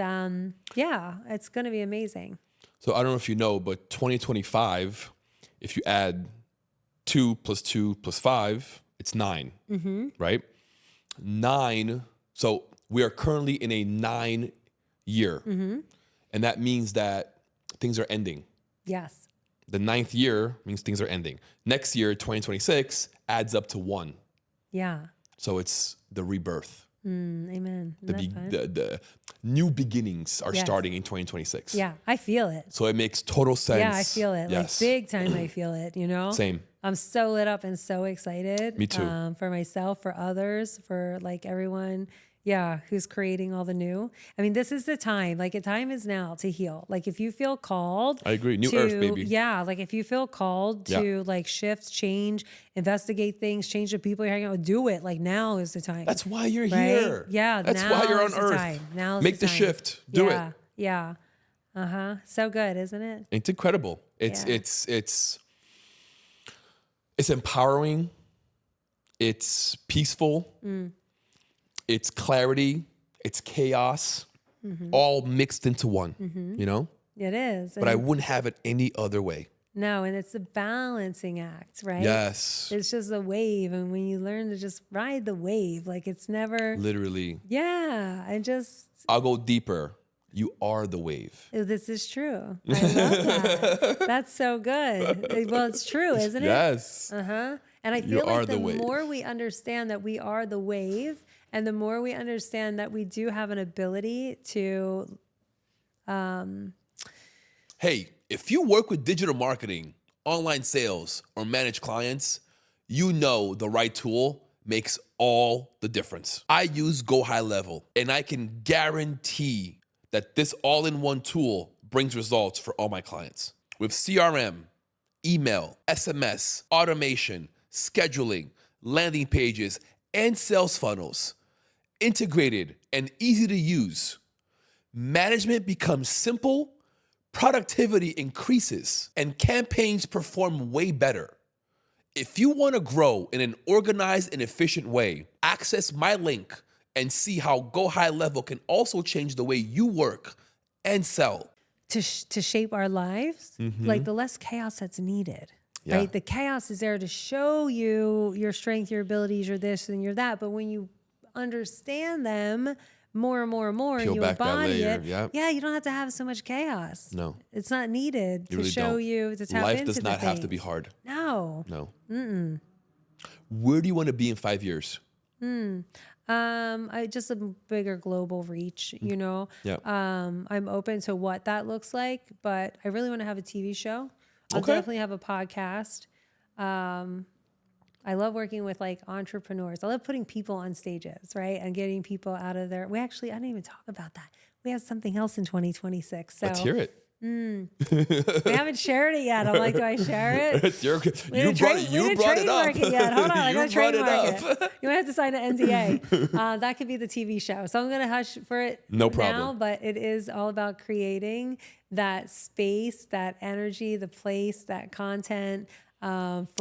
B: it's going to be amazing.
A: So I don't know if you know, but 2025, if you add 2 + 2 + 5, it's 9, right? 9. So we are currently in a 9 year. And that means that things are ending.
B: Yes.
A: The 9th year means things are ending. Next year, 2026, adds up to 1.
B: Yeah.
A: So it's the rebirth.
B: Amen.
A: The new beginnings are starting in 2026.
B: Yeah, I feel it.
A: So it makes total sense.
B: Yeah, I feel it.
A: Yes.
B: Like, big time I feel it,
A: Same.
B: I'm so lit up and so excited.
A: Me too.
B: For myself, for others, for, like, everyone, Yeah, who's creating all the new. I mean, this is the time. Like, a time is now to heal. Like, if you feel called,
A: I agree. New
B: to,
A: earth, baby.
B: Yeah, like if you feel called to like shift, change, investigate things, change the people you're hanging out with, do it. Like, now is the time.
A: That's why you're
B: right?
A: here.
B: Yeah,
A: That's
B: now
A: why you're
B: is
A: on
B: the
A: earth.
B: time. Now is
A: Make the
B: time.
A: shift. Do
B: yeah,
A: it.
B: Yeah. So good, isn't it?
A: It's incredible. It's empowering. It's peaceful. It's clarity. It's chaos, all mixed into one. You know.
B: It is.
A: But I wouldn't have it any other way.
B: No, and it's a balancing act, right?
A: Yes.
B: It's just a wave, and when you learn to just ride the wave, like it's never.
A: Literally.
B: Yeah,
A: I'll go deeper. You are the wave.
B: This is true. I love that. That's so good. Well, it's true, isn't it?
A: Yes.
B: And I feel like the
A: wave.
B: more we understand that we are the wave, and the more we understand that we do have an ability to.
A: Hey, if you work with digital marketing, online sales, or manage clients, you know the right tool makes all the difference. I use Go High Level, and I can guarantee that this all-in-one tool brings results for all my clients. With CRM, email, SMS, automation, scheduling, landing pages, and sales funnels, integrated and easy to use, management becomes simple, productivity increases, and campaigns perform way better. If you want to grow in an organized and efficient way, access my link and see how Go High Level can also change the way you work and sell.
B: To shape our lives, like the less chaos that's needed. Right? The chaos is there to show you your strength, your abilities, your this and your that. But when you understand them more and more and more,
A: Peel
B: and you
A: back that
B: embody
A: layer,
B: it,
A: yeah.
B: you don't have to have so much chaos.
A: No.
B: It's not needed to
A: really
B: show
A: don't.
B: you to tap
A: Life
B: into
A: does not
B: the
A: have to be
B: things.
A: hard.
B: No.
A: No. Where do you want to be in 5 years?
B: I just a bigger global reach, you know.
A: Yeah.
B: I'm open to what that looks like, but I really want to have a TV show. I'll
A: Okay.
B: definitely have a podcast. I love working with like entrepreneurs. I love putting people on stages, right? And getting people out of their. I didn't even talk about that. We have something else in 2026. So
A: Let's hear it.
B: we haven't shared it yet. I'm like, do I share it?
A: you brought it up.
B: Yet. Hold on, I gotta
A: You brought
B: trademark
A: it
B: it. You might have to sign an NDA. That could be the TV show. So I'm gonna hush for it
A: No
B: now,
A: problem.
B: but it is all about creating that space, that energy, the place, that content for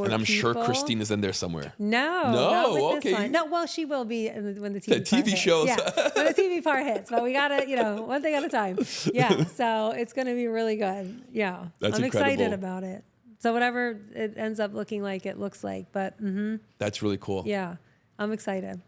A: And I'm sure
B: people.
A: Christine is in there somewhere.
B: No,
A: No,
B: not with
A: okay.
B: this one. No, well, she will be when the TV
A: The
B: part
A: TV
B: hits.
A: shows.
B: Yeah, when the TV part hits. But we gotta, one thing at a time. Yeah, so it's gonna be really good. Yeah,
A: That's
B: I'm excited
A: incredible.
B: about it. So whatever it ends up looking like, it looks like. But
A: That's really cool.
B: yeah, I'm excited.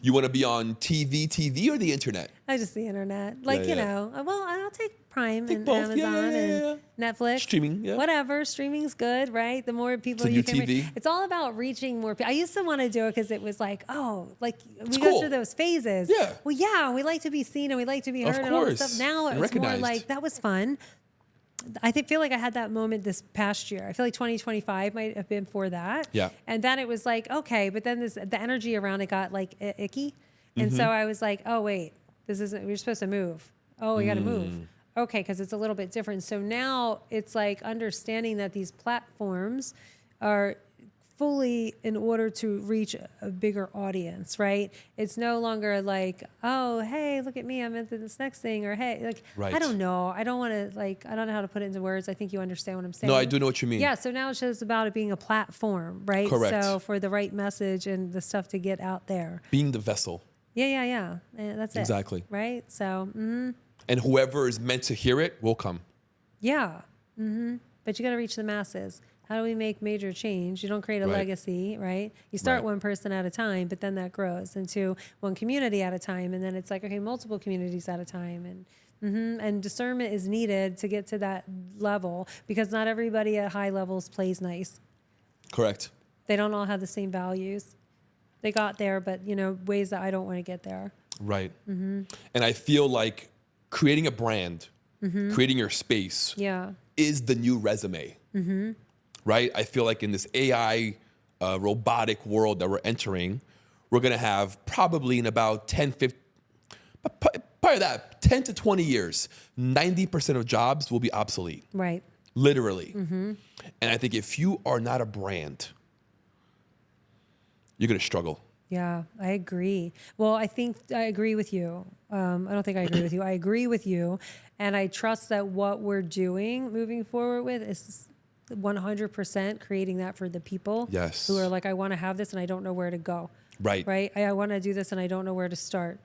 A: You want to be on TV or the internet?
B: I just the internet, like
A: Yeah.
B: Well, I'll take Prime
A: Take
B: and
A: both. Yeah,
B: Amazon
A: yeah.
B: and Netflix,
A: Streaming, yeah.
B: whatever. Streaming's good, right? The more people
A: It's a
B: you
A: new
B: can,
A: TV.
B: it's all about reaching more people. I used to want to do it because it was like, we
A: cool.
B: go through those phases.
A: Yeah.
B: Well, yeah, we like to be seen and we like to be
A: Of
B: heard and all this
A: course.
B: stuff. Now
A: And
B: it's more
A: recognized.
B: like that was fun. I feel like I had that moment this past year. I feel like 2025 might have been for that.
A: Yeah.
B: And then it was like, okay, but then the energy around it got like icky. And
A: Mm-hmm.
B: so I was like, oh, wait, we're supposed to move. Oh, we got to
A: Mm.
B: move. Okay, because it's a little bit different. So now it's like understanding that these platforms are fully in order to reach a bigger audience, right? It's no longer like, oh, hey, look at me, I'm into this next thing, or hey, like,
A: Right.
B: I don't know. I don't want to, I don't know how to put it into words. I think you understand what I'm saying.
A: No, I do know what you mean.
B: Yeah, so now it's just about it being a platform, right?
A: Correct.
B: So for the right message and the stuff to get out there.
A: Being the vessel.
B: Yeah. That's it.
A: Exactly.
B: Right? So,
A: And whoever is meant to hear it will come.
B: yeah. But you got to reach the masses. How do we make major change? You don't create a
A: Right.
B: legacy, right? You start
A: Right.
B: one person at a time, but then that grows into one community at a time. And then it's like, okay, multiple communities at a time. And discernment is needed to get to that level because not everybody at high levels plays nice.
A: Correct.
B: They don't all have the same values. They got there, but ways that I don't want to get there.
A: Right. And I feel like creating a brand, creating your space
B: Yeah.
A: is the new resume. Right? I feel like in this AI robotic world that we're entering, we're going to have probably in about 10 to 20 years, 90% of jobs will be obsolete.
B: Right.
A: Literally. And I think if you are not a brand, you're going to struggle.
B: Yeah, I agree. Well, I think I agree with you. I don't think I agree with you. I agree with you. And I trust that what we're doing moving forward with is 100% creating that for the people
A: Yes.
B: who are like, I want to have this and I don't know where to go.
A: Right.
B: Right. I want to do this and I don't know where to start.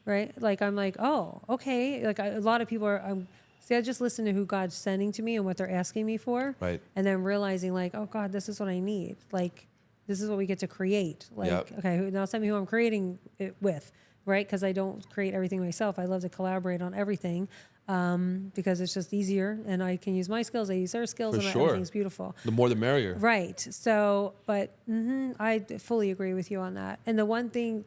B: Right. Like, I'm like, oh, okay. Like a lot of people are, see, I just listen to who God's sending to me and what they're asking me for.
A: Right.
B: And then realizing like, oh God, this is what I need. Like, this is what we get to create. Like,
A: Yep.
B: okay, now send me who I'm creating it with, right? Because I don't create everything myself. I love to collaborate on everything because it's just easier, and I can use my skills, I use their skills,
A: For
B: and
A: sure.
B: everything's beautiful.
A: The more the merrier.
B: Right. So, but I fully agree with you on that. And the one thing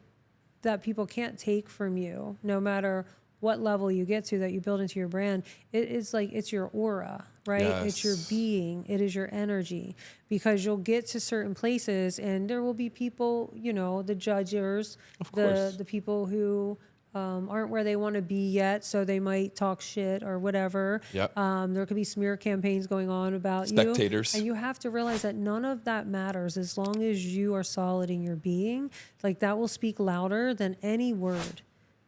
B: that people can't take from you, no matter what level you get to that you build into your brand, it is like, it's your aura, right? It's your
A: Yes.
B: being, it is your energy, because you'll get to certain places and there will be people, you know, the judgers,
A: course.
B: the people who aren't where they want to be yet, so they might talk shit or whatever.
A: Yep.
B: There could be smear campaigns going on about
A: Spectators.
B: you. And you have to realize that none of that matters as long as you are solid in your being. Like, that will speak louder than any word.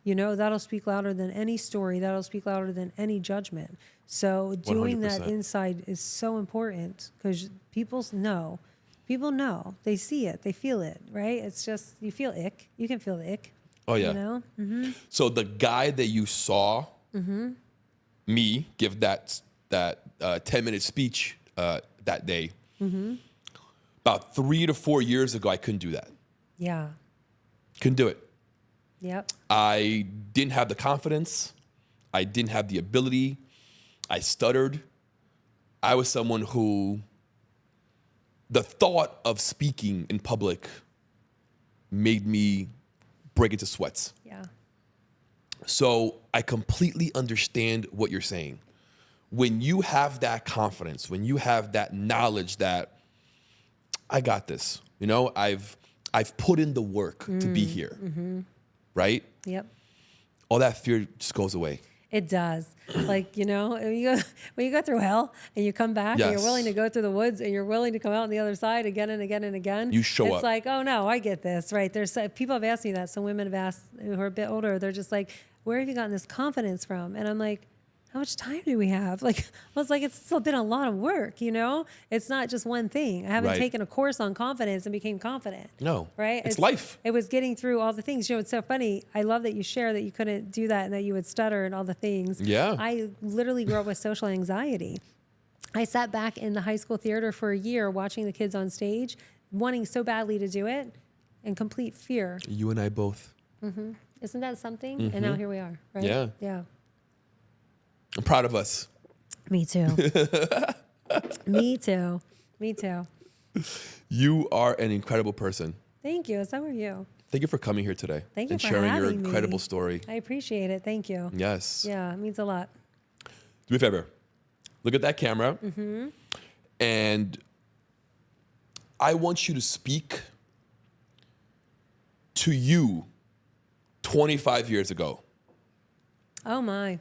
B: You know, that'll speak louder than any story. That'll speak louder than any judgment. So doing that
A: 100%.
B: inside is so important because people know. People know. They see it. They feel it, right? It's just, you feel ick. You can feel the ick.
A: Oh, yeah.
B: You know?
A: So the guy that you saw me give that 10-minute speech that day, about 3 to 4 years ago, I couldn't do that.
B: Yeah.
A: Couldn't do it.
B: Yep.
A: I didn't have the confidence. I didn't have the ability. I stuttered. I was someone who the thought of speaking in public made me break into sweats.
B: Yeah.
A: So I completely understand what you're saying. When you have that confidence, when you have that knowledge that I got this, you know, I've put in the work to be here, right?
B: Yep.
A: All that fear just goes away.
B: It does. Like, you know, when you go through hell and you come back and
A: Yes.
B: you're willing to go through the woods and you're willing to come out on the other side again and again and again.
A: You show
B: it's
A: up.
B: like, oh no, I get this, right? There's people have asked me that. Some women have asked who are a bit older. They're just like, where have you gotten this confidence from? And I'm like, how much time do we have? Like, I was like, it's still been a lot of work, you know? It's not just one thing. I haven't
A: Right.
B: taken a course on confidence and became confident.
A: No.
B: Right?
A: It's life.
B: It was getting through all the things. You know, it's so funny. I love that you share that you couldn't do that and that you would stutter and all the things.
A: Yeah.
B: I literally grew up with social anxiety. I sat back in the high school theater for a year watching the kids on stage, wanting so badly to do it, and complete fear.
A: You and I both.
B: Isn't that something? And now here we are, right?
A: Yeah.
B: Yeah.
A: I'm proud of us.
B: Me too. Me too. Me too.
A: You are an incredible person.
B: Thank you. So are you.
A: Thank you for coming here today
B: Thank you
A: and
B: for
A: sharing your
B: having me.
A: incredible story.
B: I appreciate it. Thank you.
A: Yes.
B: Yeah, it means a lot.
A: Do me a favor. Look at that camera. And I want you to speak to you 25 years ago.
B: Oh my.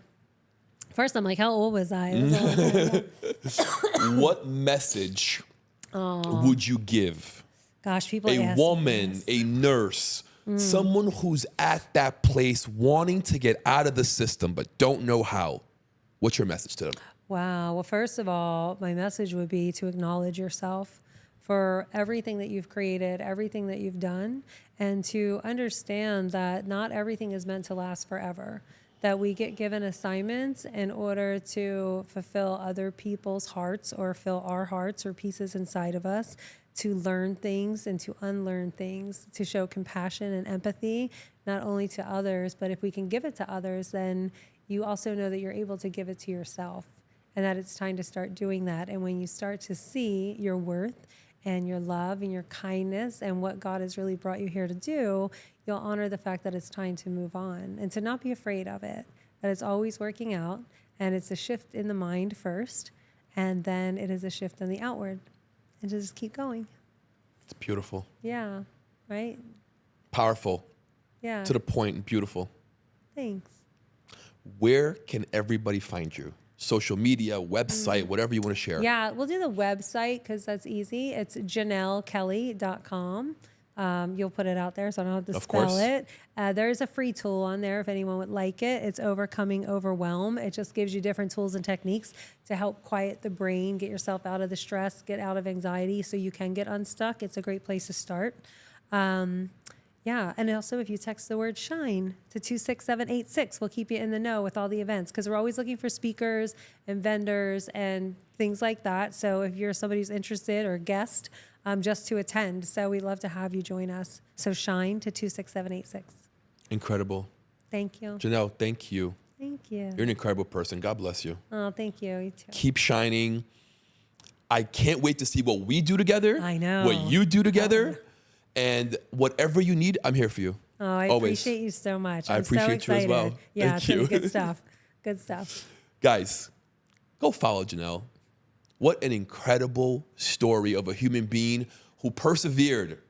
B: First, I'm like, how old was I? It was a long time ago.
A: What message would you give
B: Gosh, people
A: a
B: ask me
A: woman,
B: this.
A: a nurse, someone who's at that place wanting to get out of the system but don't know how? What's your message to them?
B: Wow. Well, first of all, my message would be to acknowledge yourself for everything that you've created, everything that you've done, and to understand that not everything is meant to last forever. That we get given assignments in order to fulfill other people's hearts or fill our hearts or pieces inside of us, to learn things and to unlearn things, to show compassion and empathy, not only to others, but if we can give it to others, then you also know that you're able to give it to yourself and that it's time to start doing that. And when you start to see your worth and your love and your kindness and what God has really brought you here to do, you'll honor the fact that it's time to move on and to not be afraid of it, that it's always working out and it's a shift in the mind first, and then it is a shift on the outward, and to just keep going.
A: It's beautiful.
B: Yeah, right?
A: Powerful,
B: Yeah.
A: to the point, and beautiful.
B: Thanks.
A: Where can everybody find you? Social media, website, whatever you want to share.
B: Yeah, we'll do the website because that's easy. It's JenellKelly.com. You'll put it out there so I don't have to
A: Of
B: spell
A: course.
B: it. There's a free tool on there if anyone would like it. It's Overcoming Overwhelm. It just gives you different tools and techniques to help quiet the brain, get yourself out of the stress, get out of anxiety so you can get unstuck. It's a great place to start. Yeah, and also if you text the word SHINE to 26786, we'll keep you in the know with all the events because we're always looking for speakers and vendors and things like that. So if you're somebody who's interested or a guest, just to attend. So we'd love to have you join us. So SHINE to 26786.
A: Incredible.
B: Thank you.
A: Jenell, thank you.
B: Thank you.
A: You're an incredible person. God bless you.
B: Oh, thank you. You too.
A: Keep shining. I can't wait to see what we do together.
B: I know.
A: What you do together. And whatever you need, I'm here for you.
B: Oh, I
A: Always.
B: appreciate you so much.
A: I
B: I'm so
A: appreciate you as
B: excited.
A: well.
B: Yeah,
A: Thank
B: it's gonna be
A: you.
B: good stuff. Good stuff.
A: Guys, go follow Jenell. What an incredible story of a human being who persevered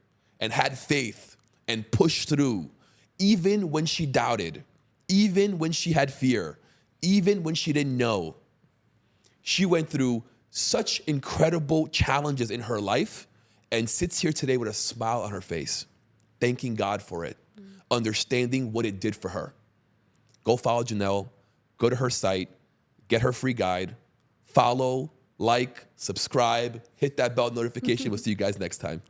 A: and had faith and pushed through, even when she doubted, even when she had fear, even when she didn't know. She went through such incredible challenges in her life and sits here today with a smile on her face, thanking God for it, understanding what it did for her. Go follow Jenell, go to her site, get her free guide, follow, like, subscribe, hit that bell notification. We'll see you guys next time.